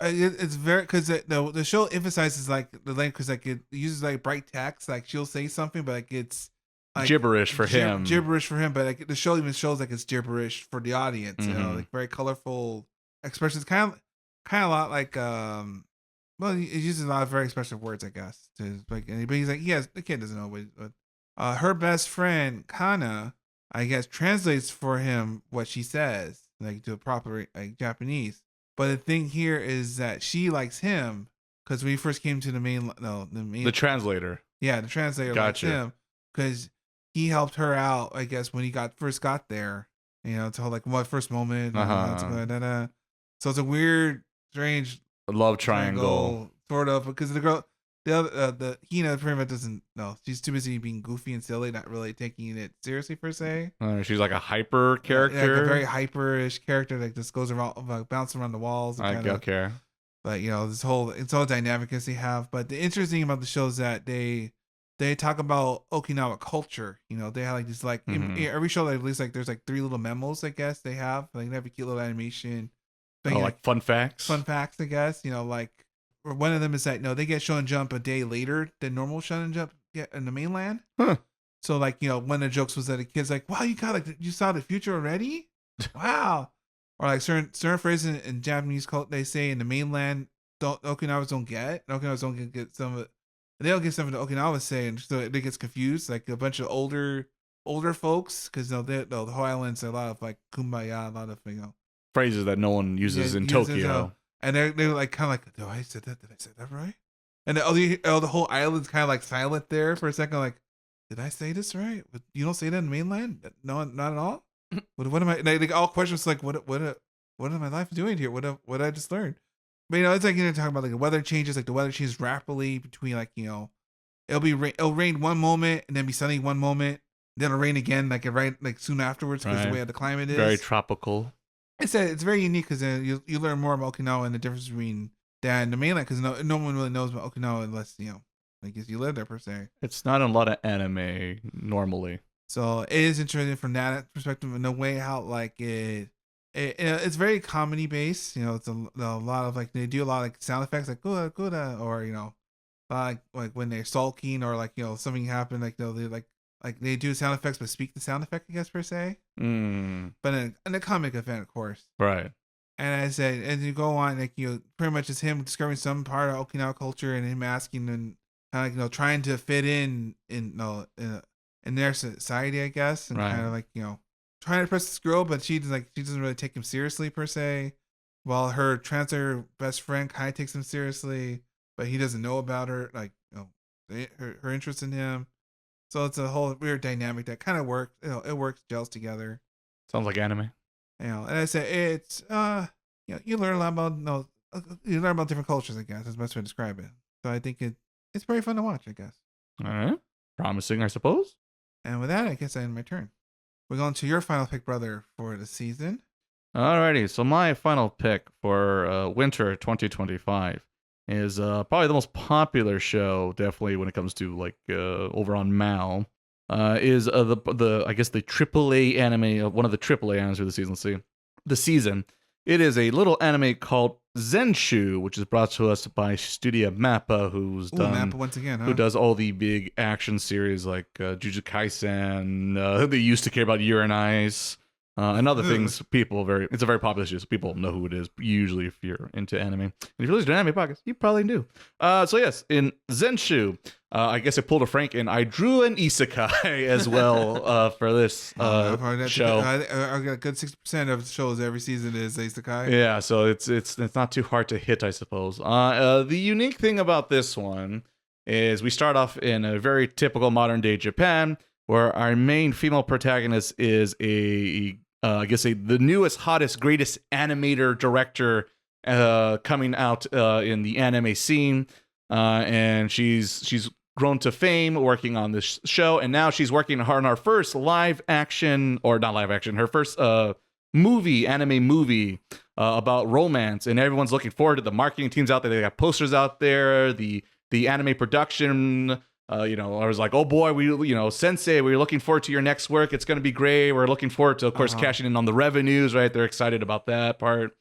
It's very because the show emphasizes like the language, because like it uses like bright text, like she'll say something, but like it's like, gibberish for him. Gibberish for him, but like the show even shows like it's gibberish for the audience. Mm-hmm. Like very colorful expressions, kind of a lot like well, it uses a lot of very expressive words, I guess. But he's like, the kid doesn't know what. Her best friend Kana, I guess, translates for him what she says, like to a proper like Japanese. But the thing here is that she likes him because when he first came to the translator. Yeah, the translator likes him because he helped her out, I guess, when he first got there. To like what first moment. So it's a weird, strange love triangle sort of, because the girl, the Hina pretty much doesn't know. She's too busy being goofy and silly, not really taking it seriously per se. She's like a hyper character, like a very hyper-ish character that just goes around, like, bouncing around the walls. I don't care. But this whole dynamic as they have. But the interesting thing about the show is that they they talk about Okinawa culture. You know, they have like this like in every show at least like there's like 3 little memos I guess they have. Like they have a cute little animation. Oh, like fun facts. Fun facts, I guess. You know, like one of them is that they get Shonen Jump a day later than normal Shonen Jump get in the mainland. Huh. So like, you know, one of the jokes was that a kid's like, wow, you saw the future already? Wow. Or like certain phrases in Japanese cult they say in the mainland Okinawans don't get. Okinawans don't get some of it. They don't get something that Okinawa say, and so it gets confused. Like a bunch of older folks, because the whole island's a lot of like kumbaya, a lot of phrases that no one uses in Tokyo. And they're like kind of like, oh, I said that. Did I say that right? And the whole island's kind of like silent there for a second. Like, did I say this right? But you don't say that in the mainland? No, not at all. What am I? Like all questions like, what am my life doing here? What I just learned? But it's like talking about like the weather changes. Like the weather changes rapidly between like it'll rain one moment and then be sunny one moment. Then it'll rain again like soon afterwards because the way the climate is very tropical. It's very unique because you learn more about Okinawa and the difference between that and the mainland because no one really knows about Okinawa unless I guess you live there per se. It's not in a lot of anime normally. So it is interesting from that perspective in the way how like it's very comedy based. It's a lot of like they do a lot of like sound effects like good or like when they're sulking or like something happened like they like they do sound effects but speak the sound effect I guess per se. But in a comic event of course. Right. And I said as you go on like pretty much it's him discovering some part of Okinawa culture and him asking and kind of like trying to fit in their society I guess and kind of like trying to impress this girl, but she doesn't really take him seriously per se. While her translator best friend kind of takes him seriously, but he doesn't know about her, like her interest in him. So it's a whole weird dynamic that kind of works. It works, gels together. Sounds like anime. And I said it's you learn a lot about you learn about different cultures. I guess is the best way to describe it. So I think it's pretty fun to watch. I guess. All right, promising, I suppose. And with that, I guess I end my turn. We're going to your final pick, brother, for the season. Alrighty, so my final pick for winter 2025 is probably the most popular show, definitely when it comes to like over on Mal. Is the I guess the AAA anime, one of the AAA animes for the season. Let's see, the season. It is a little anime called Zenshuu, which is brought to us by Studio Mappa, who's done Mappa once again, huh? Who does all the big action series like Jujutsu Kaisen. They used to care about Year and Ice and other things. It's a very popular show, so people know who it is. Usually, if you're into anime, and if you listen to anime podcasts, you probably do. So yes, in Zenshuu, I guess I pulled a Frank and I drew an isekai as well for this show. I got a good 60% of shows every season is isekai. Yeah, so it's not too hard to hit, I suppose. The unique thing about this one is we start off in a very typical modern day Japan, where our main female protagonist is the newest, hottest, greatest animator director coming out in the anime scene, and she's grown to fame working on this show, and now she's working on her first her first anime movie about romance, and everyone's looking forward to the marketing teams out there. They got posters out there, the anime production. I was like, oh boy, Sensei, we're looking forward to your next work. It's going to be great. We're looking forward to, of course, cashing in on the revenues, right? They're excited about that part.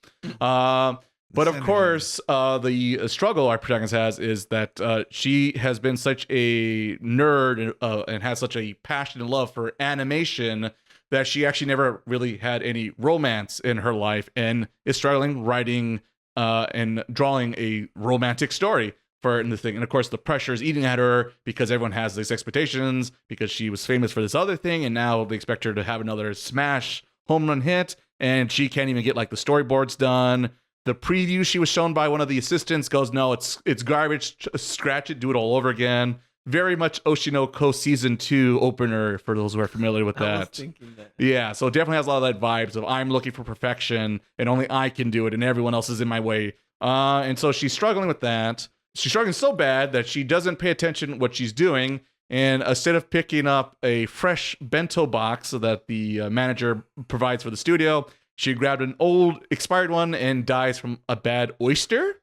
But of course, the struggle our protagonist has is that she has been such a nerd and has such a passion and love for animation that she actually never really had any romance in her life and is struggling writing and drawing a romantic story for the thing. And of course, the pressure is eating at her because everyone has these expectations because she was famous for this other thing, and now they expect her to have another smash home run hit, and she can't even get like the storyboards done. The preview she was shown by one of the assistants goes, no, it's garbage. Scratch it, do it all over again. Very much Oshinoko season 2 opener for those who are familiar with that. I was thinking that. Yeah, so it definitely has a lot of that vibes of I'm looking for perfection and only I can do it and everyone else is in my way. And so she's struggling with that. She's struggling so bad that she doesn't pay attention to what she's doing. And instead of picking up a fresh bento box that the manager provides for the studio, she grabbed an old expired one and dies from a bad oyster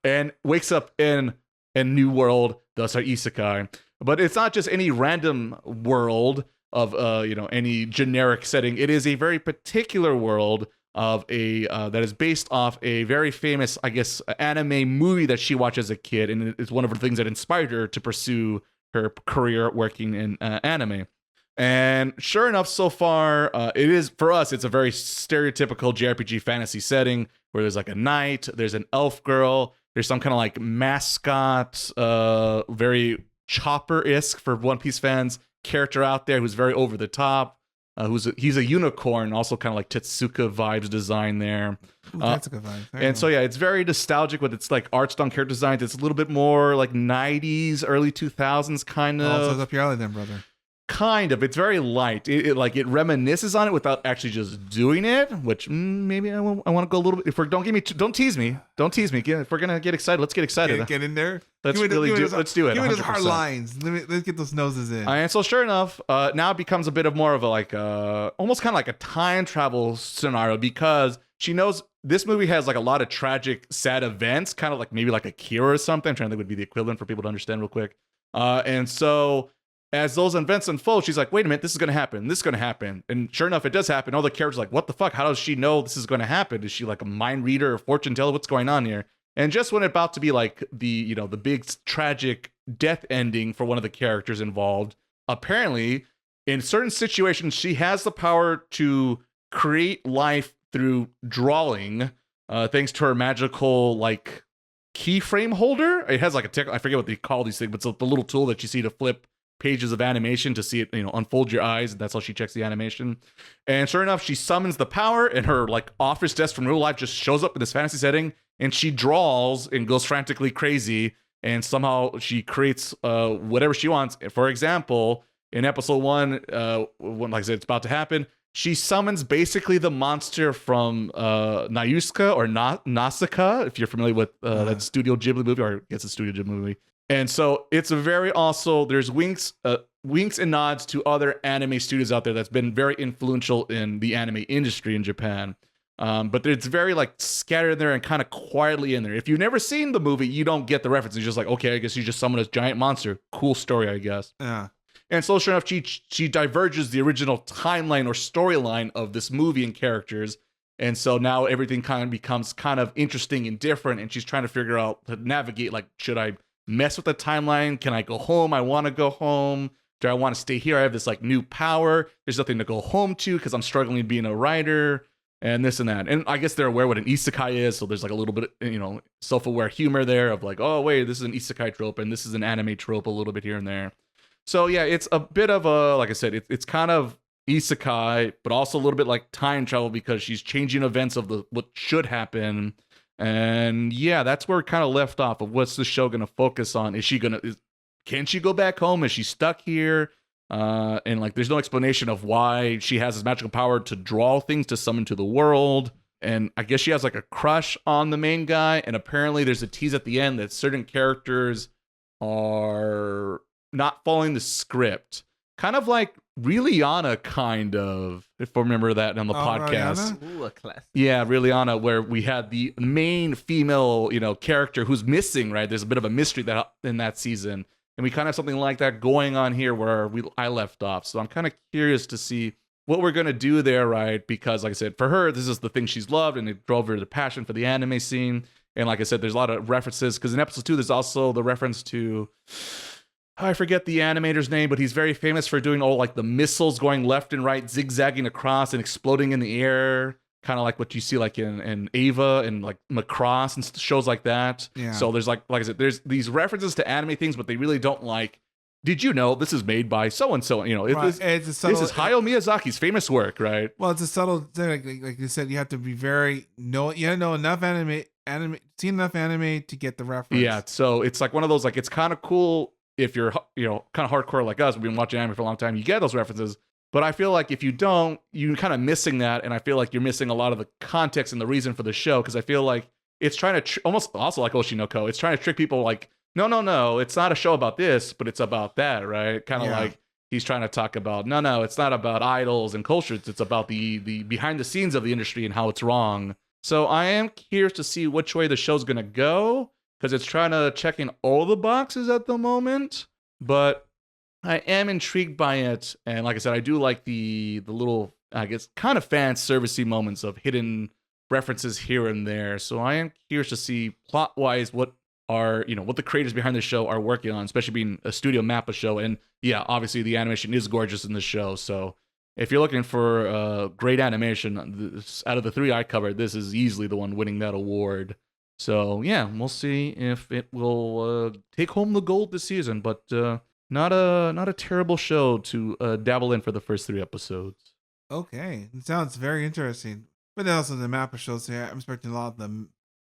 and wakes up in a new world, thus our isekai. But it's not just any random world of any generic setting. It is a very particular world of a that is based off a very famous, I guess, anime movie that she watched as a kid, and it's one of the things that inspired her to pursue her career working in anime. And sure enough, so far, it is, for us, it's a very stereotypical JRPG fantasy setting where there's like a knight, there's an elf girl, there's some kind of like mascot, very Chopper-esque for One Piece fans, character out there who's very over the top. He's a unicorn, also kind of like Tetsuka vibes design there. Tetsuka vibes. And so yeah, it's very nostalgic with its like art style character designs. It's a little bit more like 90s, early 2000s kind of. Also, it's up your alley then, brother. Kind of. It's very light. It reminisces on it without actually just doing it, which maybe I want to go a little bit. If we're don't tease me. If we're gonna get excited, let's get excited. Get in there. Let's do it. Let's do it. Give me those 100%. hard lines. Let's get those noses in. And so sure enough, now it becomes a bit of more of a like almost kind of like a time travel scenario, because she knows this movie has like a lot of tragic, sad events, kind of like maybe like Akira or something. I'm trying to think would be the equivalent for people to understand real quick. And so as those events unfold, she's like, wait a minute, this is going to happen. This is going to happen. And sure enough, it does happen. All the characters are like, what the fuck? How does she know this is going to happen? Is she like a mind reader or fortune teller? What's going on here? And just when it's about to be like the big tragic death ending for one of the characters involved, apparently in certain situations, she has the power to create life through drawing, thanks to her magical like keyframe holder. It has like I forget what they call these things, but it's the little tool that you see to flip pages of animation to see it, unfold your eyes, and that's how she checks the animation. And sure enough, she summons the power, and her like office desk from real life just shows up in this fantasy setting, and she draws and goes frantically crazy, and somehow she creates whatever she wants. For example, in episode 1, when, like I said, it's about to happen, she summons basically the monster from Nayuska or Nausicaa, if you're familiar with that Studio Ghibli movie, or I guess it's a Studio Ghibli movie. And so it's a very also, there's winks and nods to other anime studios out there that's been very influential in the anime industry in Japan. But it's very like scattered there and kind of quietly in there. If you've never seen the movie, you don't get the reference. You're just like, okay, I guess you just summoned a giant monster. Cool story, I guess. Yeah. And so sure enough, she diverges the original timeline or storyline of this movie and characters. And so now everything kind of becomes kind of interesting and different. And she's trying to figure out to navigate, like, should I mess with the timeline? Can I go home? I want to go home. Do I want to stay here? I have this like new power. There's nothing to go home to because I'm struggling being a writer and this and that. And I guess they're aware what an isekai is. So there's like a little bit, self-aware humor there of like, oh, wait, this is an isekai trope and this is an anime trope a little bit here and there. So yeah, it's a bit of a, like I said, it's kind of isekai, but also a little bit like time travel because she's changing events of what should happen. And yeah, that's where it kind of left off of what's the show going to focus on. Can she go back home? Is she stuck here? And like, there's no explanation of why she has this magical power to draw things to summon to the world. And I guess she has like a crush on the main guy. And apparently there's a tease at the end that certain characters are not following the script. Kind of like Riliana, kind of, if I remember that on the podcast. Ooh, a classic. Yeah, Riliana, where we had the main female, character who's missing, right? There's a bit of a mystery in that season. And we kind of have something like that going on here where I left off. So I'm kind of curious to see what we're going to do there, right? Because like I said, for her, this is the thing she's loved, and it drove her to passion for the anime scene. And like I said, there's a lot of references, because in episode 2, there's also the reference to, I forget the animator's name, but he's very famous for doing all like the missiles going left and right, zigzagging across and exploding in the air, kind of like what you see like in Ava and like Macross and shows like that. Yeah. So there's like I said, there's these references to anime things, but they really don't like, did you know this is made by so and so? Right. This is Hayao Miyazaki's famous work, right? Well, it's a subtle thing. Like you said, you have to be you have to know enough anime, see enough anime to get the reference. Yeah. So it's like one of those, like, it's kind of cool if you're, kind of hardcore like us, we've been watching anime for a long time, you get those references. But I feel like if you don't, you're kind of missing that. And I feel like you're missing a lot of the context and the reason for the show. Because I feel like it's trying to, almost also like Oshinoko, it's trying to trick people like, no, it's not a show about this, but it's about that, right? Kind of like he's trying to talk about, no, it's not about idols and cultures. It's about the behind the scenes of the industry and how it's wrong. So I am curious to see which way the show's going to go, because it's trying to check in all the boxes at the moment. But I am intrigued by it, and like I said, I do like the little, I guess, kind of fan servicey moments of hidden references here and there. So I am curious to see plot wise what what the creators behind the show are working on, especially being a Studio Mappa show. And yeah, obviously the animation is gorgeous in the show. So if you're looking for great animation, out of the three I covered, this is easily the one winning that award. So yeah, we'll see if it will take home the gold this season, but not a terrible show to dabble in for the first 3 episodes. Okay, it sounds very interesting. But also the Mappa shows here. I'm expecting a lot of the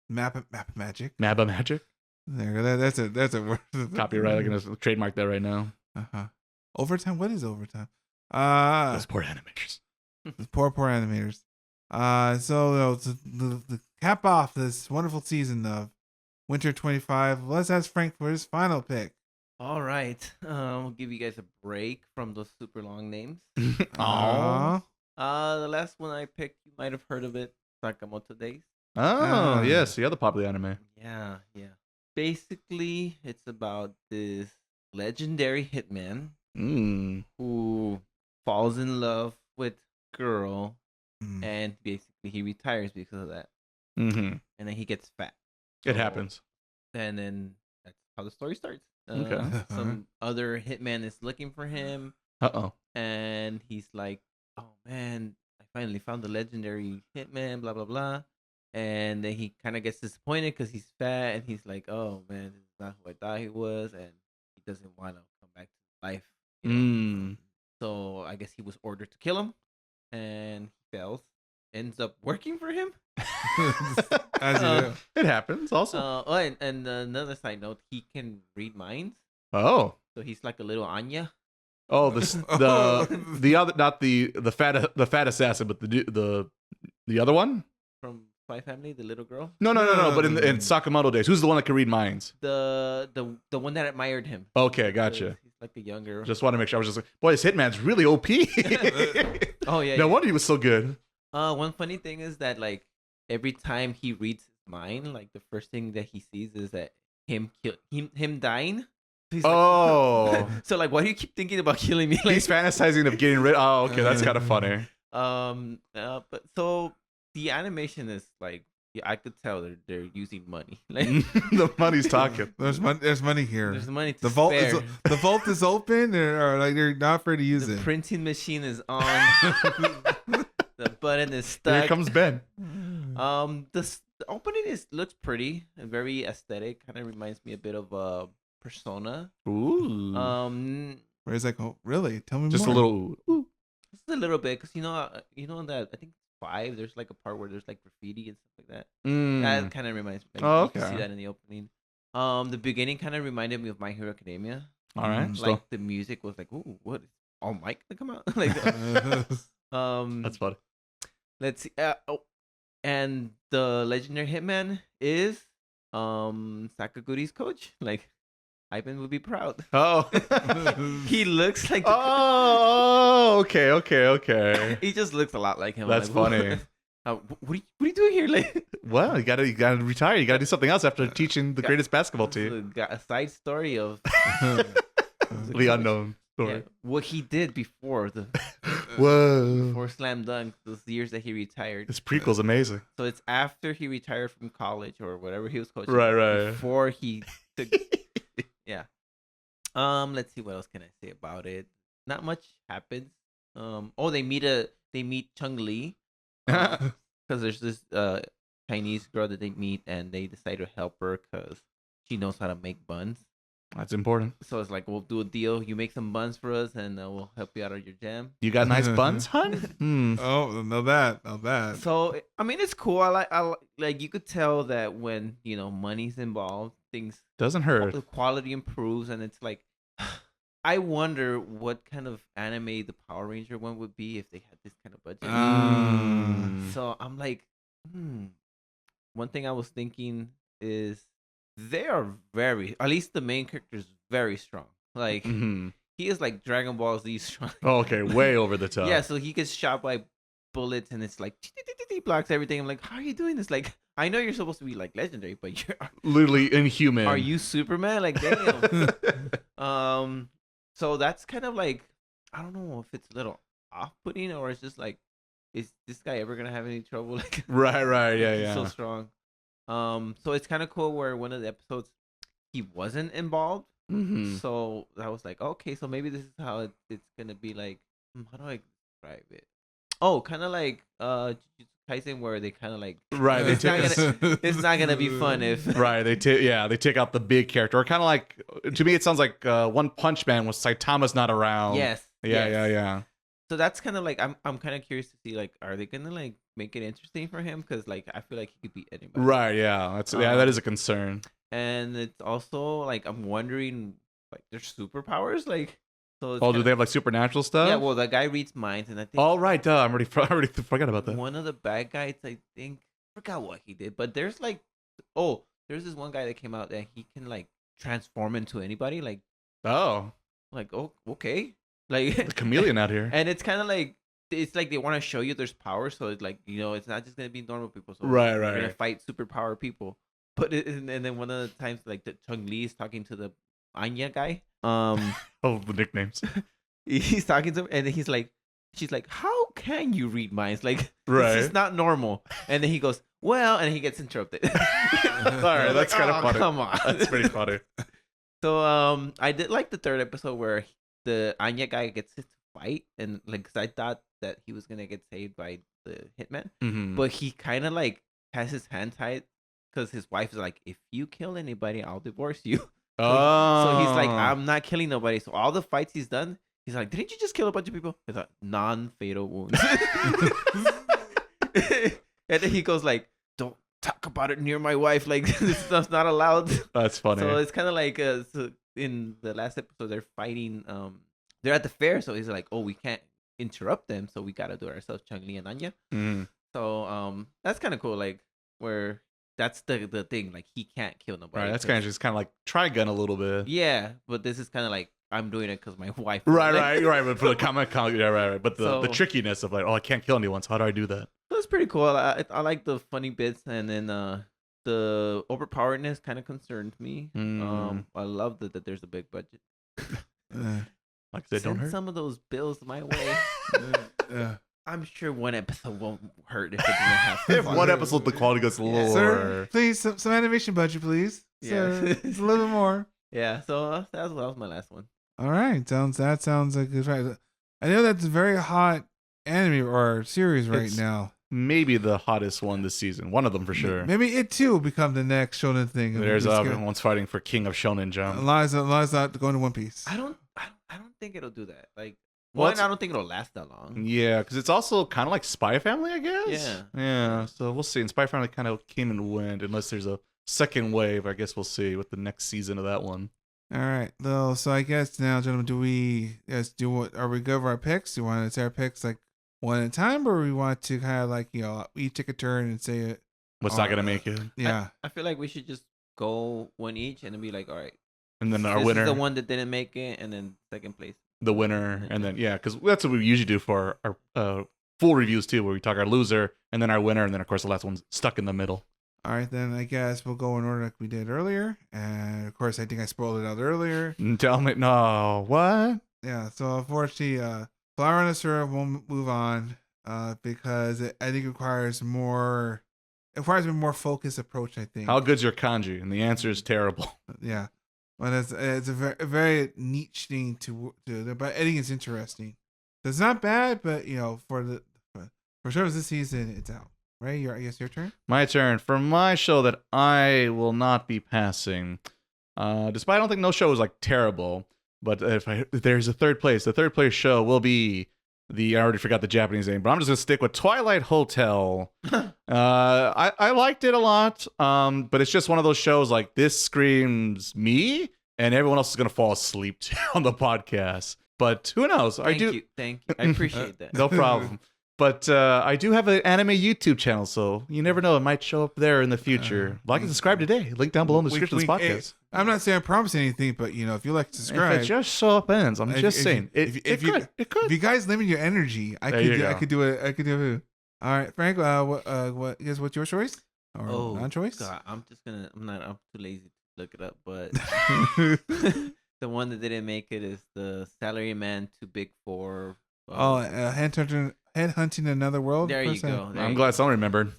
map magic. Mappa magic. There, that's a word. Copyright. I'm gonna trademark that right now. Overtime. What is overtime? Those poor animators. The poor animators. So to cap off this wonderful season of Winter 25, let's ask Frank for his final pick. All right. We'll give you guys a break from those super long names. Oh. The last one I picked, you might have heard of it, Sakamoto Days. Oh, yes, the other popular anime. Yeah. Basically, it's about this legendary hitman who falls in love with a girl, and basically he retires because of that. Mm-hmm. And then he gets fat. It happens. And then that's how the story starts. Okay. Some other hitman is looking for him. And he's like, oh man, I finally found the legendary hitman, blah, blah, blah. And then he kind of gets disappointed because he's fat. And he's like, oh man, this is not who I thought he was. And he doesn't want to come back to life. You know? So I guess he was ordered to kill him. And he fails. Ends up working for him. It happens also. And another side note, he can read minds. Oh. So he's like a little Anya. Oh, the other, not the fat assassin, but the other one from Spy Family, the little girl. No. But in Sakamoto Days, who's the one that can read minds? The one that admired him. Okay, gotcha. He's like a younger. Just want to make sure. I was just like, boy, this hitman's really OP. Oh yeah. No wonder he was so good. One funny thing is that like every time he reads his mind, like the first thing that he sees is that him dying. So he's like, so like, why do you keep thinking about killing me? Like, he's fantasizing of getting rid. Oh, okay, that's kind of funny. But so the animation is like, yeah, I could tell they're using money. Like the money's talking. There's money here. There's money to the vault spare. The vault is open, or like they're not afraid to use the it. The printing machine is on. The button is stuck. Here comes Ben. The opening looks pretty and very aesthetic. Kind of reminds me a bit of Persona. Ooh. Where it's like, oh, really? Tell me just more. a little. Ooh. Just a little bit, because you know that I think 5. There's like a part where there's like graffiti and stuff like that. That kind of reminds me. Oh, okay. You can see that in the opening. The beginning kind of reminded me of My Hero Academia. All right. Like the music was like, ooh, what? Is All Mic to come out? Like, that's funny. Let's see. And the legendary hitman is Sakaguri's coach. Like, Ivan would be proud. Oh. He looks like. Oh, okay. He just looks a lot like him. That's like, funny. What are you doing here? Like, well, you gotta retire. You gotta do something else after teaching the greatest basketball team. Got a side story of the unknown story. Yeah, what he did before before Slam Dunk, those years that he retired. This prequel's amazing. So it's after he retired from college or whatever he was coaching. Right. Before he took. Yeah. Let's see, what else can I say about it? Not much happens. They meet Chung Li. Because there's this Chinese girl that they meet, and they decide to help her because she knows how to make buns. That's important. So it's like, we'll do a deal. You make some buns for us, and we'll help you out of your jam. You got nice buns, hun? Oh, no bad. So I mean, it's cool. I like you could tell that when money's involved, things doesn't hurt. The quality improves, and it's like, I wonder what kind of anime the Power Ranger one would be if they had this kind of budget. So I'm like, one thing I was thinking is they are at least the main character is very strong. Like, he is like Dragon Ball Z strong. Oh, okay, way over the top. Yeah, so he gets shot by bullets, and it's like, blocks everything. I'm like, how are you doing this? Like, I know you're supposed to be like legendary, but you're literally inhuman. Are you Superman? Like, damn. So that's kind of like, I don't know if it's a little off-putting or it's just like, is this guy ever gonna have any trouble? Like, Right. Yeah. he's so Yeah. strong. So it's kind of cool where one of the episodes he wasn't involved. Mm-hmm. So I was like, okay, so maybe this is how it's gonna be like. How do I describe it? Oh, kind of like Jujutsu Kaisen, where they kind of like Right. They it's not take gonna it's not gonna be fun if right. They take out the big character. Or kind of like, to me, it sounds like One Punch Man when Saitama's not around. yes. Yeah. So that's kind of like I'm kind of curious to see like are they gonna like make it interesting for him because like I feel like he could beat anybody. Right. Yeah. That is a concern. And it's also like I'm wondering like their superpowers like so. It's Oh, do they have like supernatural stuff? Yeah, well, the guy reads minds, and I think. Oh, right. Duh. I already forgot about that. One of the bad guys, I think, forgot what he did, but there's like, there's this one guy that came out that he can like transform into anybody, like, Oh, okay, like the chameleon out here. and it's kind of like it's like they want to show you there's power, so it's like it's not just gonna be normal people, so Right. We're gonna fight superpower people, but and then one of the times like the Chung Lee is talking to the Anya guy, Oh, the nicknames. he's talking to him, and then she's like, how can you read minds? Like, Right. this is not normal. And then he goes, well, and he gets interrupted. Sorry, that's kind of funny. Come on. That's pretty funny. So, I did like the third episode where the Anya guy gets to fight, and like, cause I thought that he was gonna get saved by the hitman, Mm-hmm. but he kind of like has his hand tied, cause his wife is like, if you kill anybody, I'll divorce you. So he's like, I'm not killing nobody. So all the fights he's done, he's like, didn't you just kill a bunch of people? He's like, non-fatal wounds. And then he goes like, don't talk about it near my wife. Like, this stuff's not allowed. That's funny. So it's kind of like so in the last episode, they're fighting. They're at the fair. So he's like, oh, we can't interrupt them. So we got to do it ourselves, Chun-Li and Anya. Mm. So that's kind of cool. Like, where that's the thing. Like, he can't kill nobody. Right. That's kind of like Trigun a little bit. Yeah, but this is kind of like I'm doing it because my wife. Right. But for the comic, yeah, right. But the So- trickiness of like, oh, I can't kill anyone. So how do I do that? So it's pretty cool. I like the funny bits, and then the overpoweredness kind of concerned me. I love that there's a big budget. Like I said, don't Send hurt. some of those bills my way. I'm sure one episode won't hurt if it doesn't have. If fun. one episode, the quality goes lower. Sir, please, some animation budget, please. Yeah. Sir, it's a little bit more. Yeah, so that was my last one. All right, sounds like good. Right. I know that's a very hot anime or series right It's now. Maybe the hottest one this season. One of them for sure. Maybe it too will become the next shonen thing. There's everyone's fighting for King of Shonen Jump. Lies not going to One Piece. I don't think it'll do that. Like, Well, one, it's- I don't think it'll last that long. Yeah, because it's also kind of like Spy Family, I guess. Yeah. Yeah. So we'll see. And Spy Family kind of came and went. Unless there's a second wave, I guess we'll see with the next season of that one. All right, well, so I guess now, gentlemen, are we good for our picks? Do you want to say our picks like one at a time, or we want to kind of like we take a turn and say it? What's not gonna make it? Yeah, I feel like we should just go one each and then be like, all right, And then our this winner, is the one that didn't make it, and then second place. the winner, and then because that's what we usually do for our full reviews too, where we talk our loser and then our winner, and then of course the last one's stuck in the middle. all right, then I guess we'll go in order like we did earlier, and of course I think I spoiled it out earlier. Tell me, no, what? Yeah, so unfortunately, Flower and Asura won't move on because I think it requires a more focused approach. I think. How good's your kanji? And the answer is terrible. Yeah, but it's a very niche thing to do, but I think it's interesting. It's not bad, but for sure this season it's out. Right, I guess your turn. My turn for my show that I will not be passing. Despite I don't think no show is like terrible, but if there's a third place, the third place show will be I already forgot the Japanese name, but I'm just gonna stick with Twilight Hotel. I liked it a lot, but it's just one of those shows like this screams me, and everyone else is gonna fall asleep on the podcast. But who knows? Thank you. I appreciate that. No problem. But I do have an anime YouTube channel, so you never know. It might show up there in the future. Like and subscribe today. Link down below in the description of this podcast. I'm not saying I promise anything, but if you like to subscribe, If it just so happens, I'm just saying. It could. if you guys limit your energy, I could do it. I could do it. All right, Frank. What's your choice? Or non-choice? God, I'm too lazy to look it up, but The one that didn't make it is the Salaryman Too Big for. Headhunting Another World. There you person? go. There I'm you glad go. someone remembered.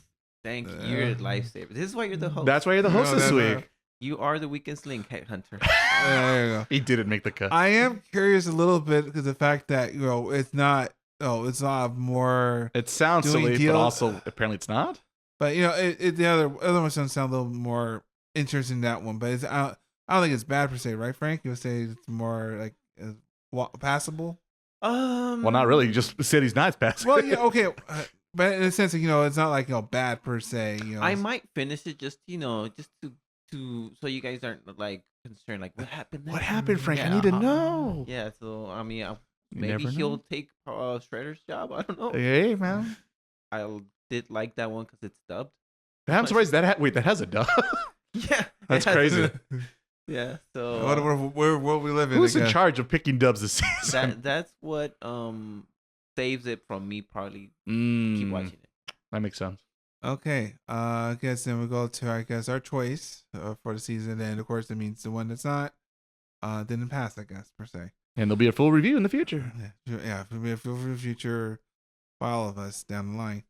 Thank you. You're a lifesaver. This is why you're the host. That's why you're the host No, this that's week. You are the weakest link, Headhunter. There you go. He didn't make the cut. I am curious a little bit because the fact that it's not. Oh, it's not more. It sounds doing silly, deal- but also apparently it's not. But the other ones don't sound a little more interesting than that one. But I don't think it's bad per se, right, Frank? You would say it's more like passable. Well, not really. You just said he's not passive. Well, yeah, okay, but in a sense, it's not like bad per se. I might finish it just to so you guys aren't like concerned like what happened. What next? happened, Frank? I Yeah, need to know. Yeah, so I mean, You maybe never he'll know. take Shredder's job. I don't know. Hey, man. I did like that one because it's dubbed. I'm surprised that wait, that has a dub. Yeah, That's it has- crazy. Yeah, so Where we live in? Who's I in guess. charge of picking dubs this season? that's what saves it from me probably keep Mm, watching it. that makes sense. Okay, I guess then we go to our choice for the season, and of course that means the one that's not didn't pass, I guess per se. And there'll be a full review in the future. Yeah, it'll be a feel for the future for all of us down the line.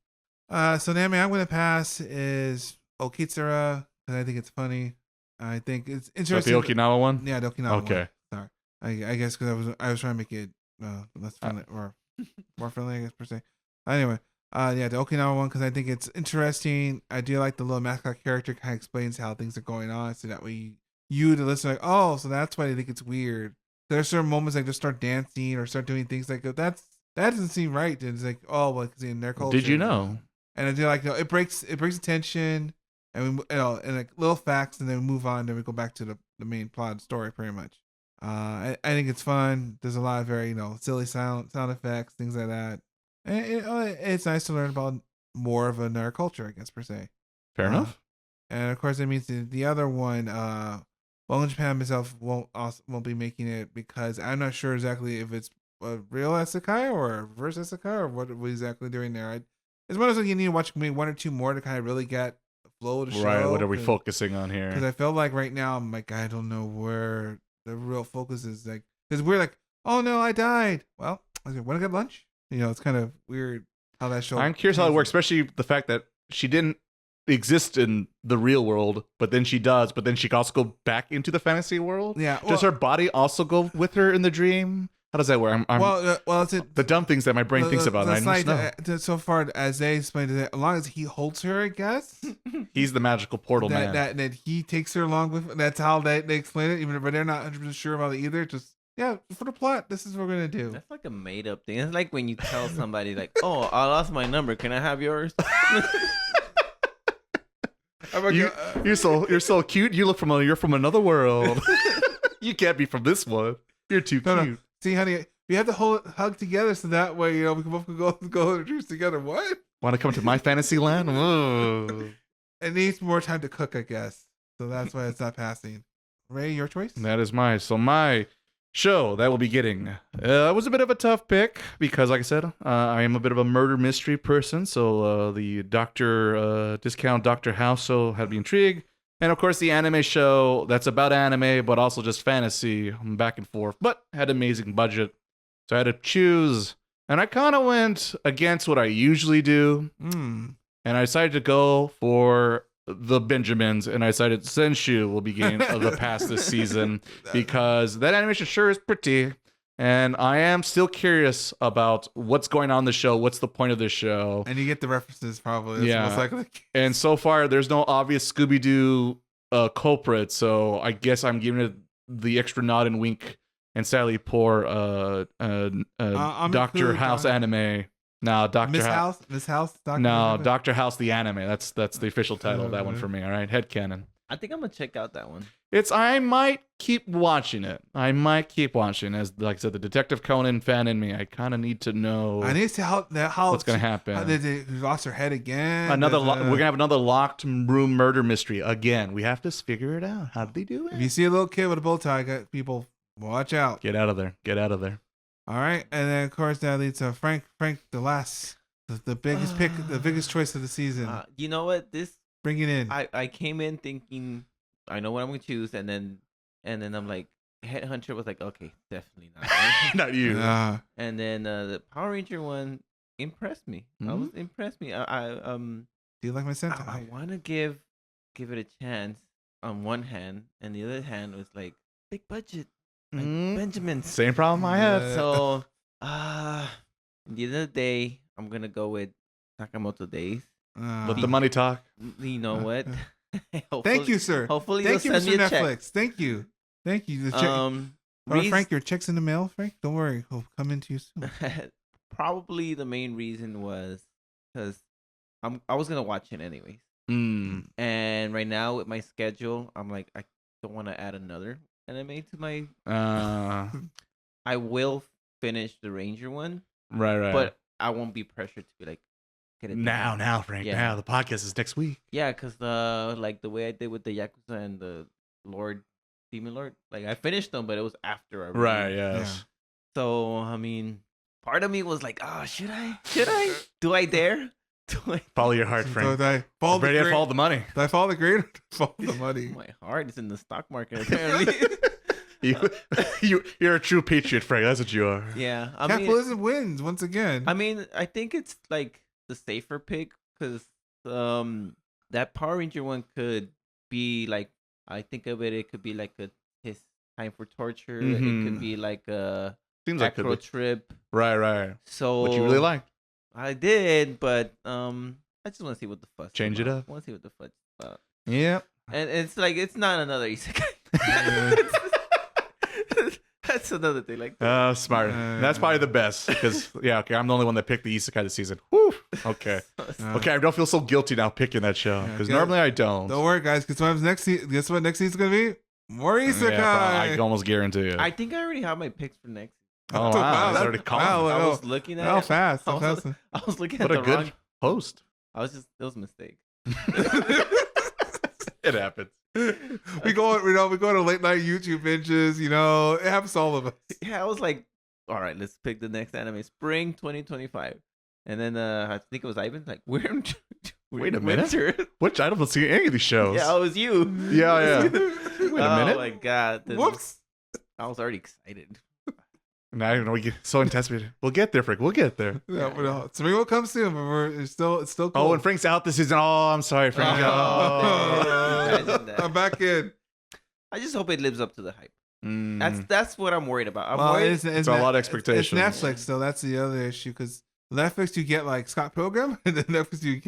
So the anime I'm gonna pass is Okitsura because I think it's funny. I think it's Is that the interesting. Okinawa one? Yeah, the Okinawa Okay. one. Sorry, I guess because I was trying to make it less friendly or more friendly, I guess per se. Anyway, yeah, the Okinawa one because I think it's interesting. I do like the little mascot character kind of explains how things are going on, so that way you the listener like, oh, so that's why they think it's weird. There's certain moments like just start dancing or start doing things like that doesn't seem right. And it's like, oh, well, because in their culture. Did you know? And I do like it breaks the tension, and we and like little facts, and then we move on. Then we go back to the main plot of the story, pretty much. I think it's fun. There's a lot of very silly sound effects, things like that. And it's nice to learn about more of another culture, I guess per se. Fair enough. And of course, that means the other one. Well, in Japan myself won't be making it because I'm not sure exactly if it's a real isekai or a reverse isekai or what we're exactly doing there. It's one of those you need to watch maybe one or two more to kind of really get the flow of the show. Right. What are we focusing on Because here? I feel like right now I'm like I don't know where the real focus is. Like because we're like, oh no, I died. Well, want to get lunch? It's kind of weird how that show. I'm curious how it works, especially the fact that she didn't exist in the real world, but then she does. But then she can also go back into the fantasy world. Yeah. Does her body also go with her in the dream? How does that work? It's the dumb things that my brain thinks about. I like, just know. so far as they explained it, as long as he holds her, I guess. He's the magical portal man. That he takes her along with. That's how they explain it, even if they're not 100% sure about it either. Just for the plot, this is what we're gonna do. That's like a made up thing. It's like when you tell somebody like, "Oh, I lost my number. Can I have yours?" You're so cute. You're from another world. You can't be from this one. You're too cute. No. See, honey, we have to hug together so that way we can both go to the juice together. What? Want to come to my fantasy land? Whoa. It needs more time to cook, I guess. So that's why it's not passing. Ray, your choice? That is my show that we'll be getting. It was a bit of a tough pick because, like I said, I am a bit of a murder mystery person. So the discount Dr. House show had me intrigued. And of course, the anime show that's about anime, but also just fantasy, back and forth, but had amazing budget. So I had to choose. And I kind of went against what I usually do. And I decided to go for the Benjamins, and I decided Zenshuu will be getting the pass this season because that animation sure is pretty, and I am still curious about what's going on in the show. What's the point of this show? And you get the references probably. Yeah. Most likely. And so far, there's no obvious Scooby-Doo culprit, so I guess I'm giving it the extra nod and wink. And sadly, poor Dr. House anime. No, Dr. Miss House. Dr. No, Dr. House the anime. That's the official title of that one for me. All right, headcanon. I think I'm gonna check out that one. I might keep watching it. As like I said, the Detective Conan fan in me. I kind of need to know. I need to see how what's gonna happen. How they lost her head again. We're gonna have another locked room murder mystery again. We have to figure it out. How did they do it? If you see a little kid with a bow tie, people watch out. Get out of there. Get out of there. All right, and then of course that leads to Frank, the biggest pick, the biggest choice of the season. You know what? Bring it in. I came in thinking I know what I'm gonna choose, and then I'm like, Headhunter was like, okay, definitely not. Not you. And then the Power Ranger one impressed me. Impressed me. Do you like my Sentai? I want to give it a chance on one hand, and the other hand was like big budget, like Benjamin's. Same problem I had. So, at the end of the day, I'm gonna go with Sakamoto Days. Let the money talk. You know what? Thank you, sir. Hopefully, thank you, send me Mr. a check. Netflix. Thank you. Thank you. Frank, your check's in the mail, Frank. Don't worry, he'll come into you soon. Probably the main reason was because I was gonna watch it anyways. And right now with my schedule, I'm like, I don't want to add another anime to my. I will finish the Ranger one, right. But I won't be pressured to be like, get it done. Now, Frank. Yeah. Now the podcast is next week. Yeah, because like the way I did with the Yakuza and the Demon Lord, like I finished them, but it was after I Right. Yes. So I mean, part of me was like, oh, should I? Do I dare? Follow your heart, Frank. So ready to follow the money. Did I follow the grade? Follow the money. My heart is in the stock market, apparently. You're a true patriot, Frank. That's what you are. Yeah. Capitalism wins once again. I mean, I think it's like the safer pick because that Power Ranger one could be like, I think of it, it could be like his time for torture. It could be like a Seems like acro trip. Right. So what you really liked. I did, but I just want to see what the fuss. Change it up. I want to see what the fuss about. Yeah. And it's like it's not another isekai. That's another thing. Like smart. That's probably the best because I'm the only one that picked the isekai this season. Whew. Okay. Okay. I don't feel so guilty now picking that show because normally I don't. Don't worry, guys. Guess what next season's gonna be? More isekai. Yeah, I can almost guarantee it. I think I already have my picks for next. Oh wow! It's already called. I was looking at how it. fast. I was looking at what the a good wrong host. It was a mistake. It happens. We go to late night YouTube binges. It happens to all of us. Yeah, I was like, all right, let's pick the next anime, spring 2025, and then I think it was Ivan. Like, wait a minute. Which I don't see any of these shows. Yeah, it was you. Yeah. Wait a minute. Oh my god. Whoops. I was already excited. Now we get so anticipated. We'll get there, Frank. We'll get there. Yeah. Spring will come soon, but it's still cool. Oh, and Frank's out this season. Oh, I'm sorry, Frank. I'm back in. I just hope it lives up to the hype. That's what I'm worried about. It's a lot of expectations. It's Netflix, so that's the other issue. Because Netflix, you get like Scott Pilgrim, and then Netflix, you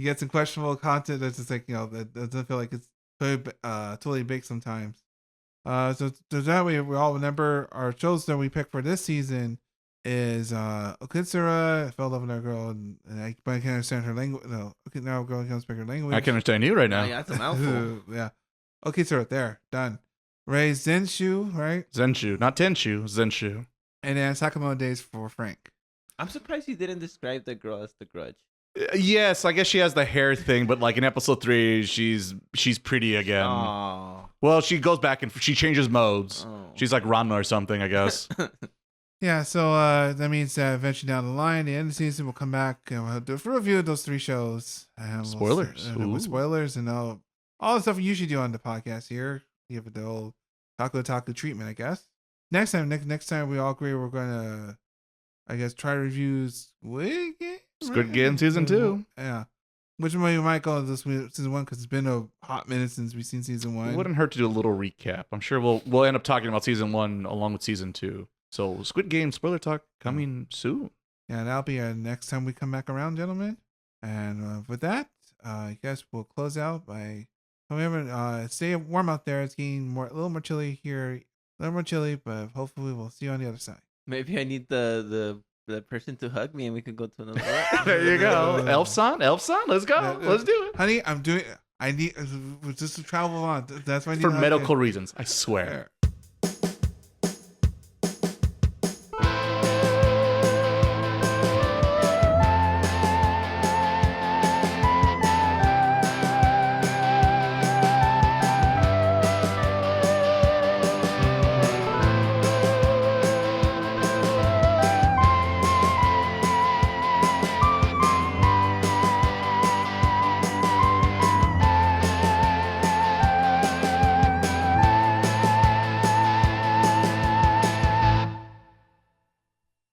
get some questionable content that's just like that doesn't feel like it's totally baked sometimes. So that way we all remember our shows that we picked for this season is Okitsura, I fell in love with that girl, but I can't understand her language. No, now girl can't speak her language. I can understand you right now. Yeah, that's a mouthful. Yeah. Okitsura, there, done. Ray Zenshuu, right? Zenshuu, not Tenshuu, Zenshuu. And then Sakamoto Days for Frank. I'm surprised you didn't describe the girl as the Grudge. Yes, I guess she has the hair thing, but like in episode 3, she's pretty again. Oh. Well, she goes back and she changes modes. Oh. She's like Ranma or something, I guess. Yeah, so that means that eventually down the line, the end of the season, we'll come back and we'll do a review of those 3 shows. And Spoilers. With spoilers and all the stuff we usually do on the podcast here. Give it the old Otaku treatment, I guess. Next time we all agree we're going to, I guess, try to review Squid Game season 2. Yeah. Which one we might go this season 1 because it's been a hot minute since we've seen season 1. It wouldn't hurt to do a little recap. I'm sure we'll end up talking about season 1 along with season 2. So Squid Game spoiler talk coming soon. Yeah, that'll be our next time we come back around, gentlemen. And with that, I guess we'll close out by stay warm out there. It's getting a little more chilly here, but hopefully we'll see you on the other side. Maybe I need the person to hug me and we could go to another one. There you go. Elf-san, let's go. Let's do it. Honey, I need just to travel on. That's why I need for medical reasons, I swear.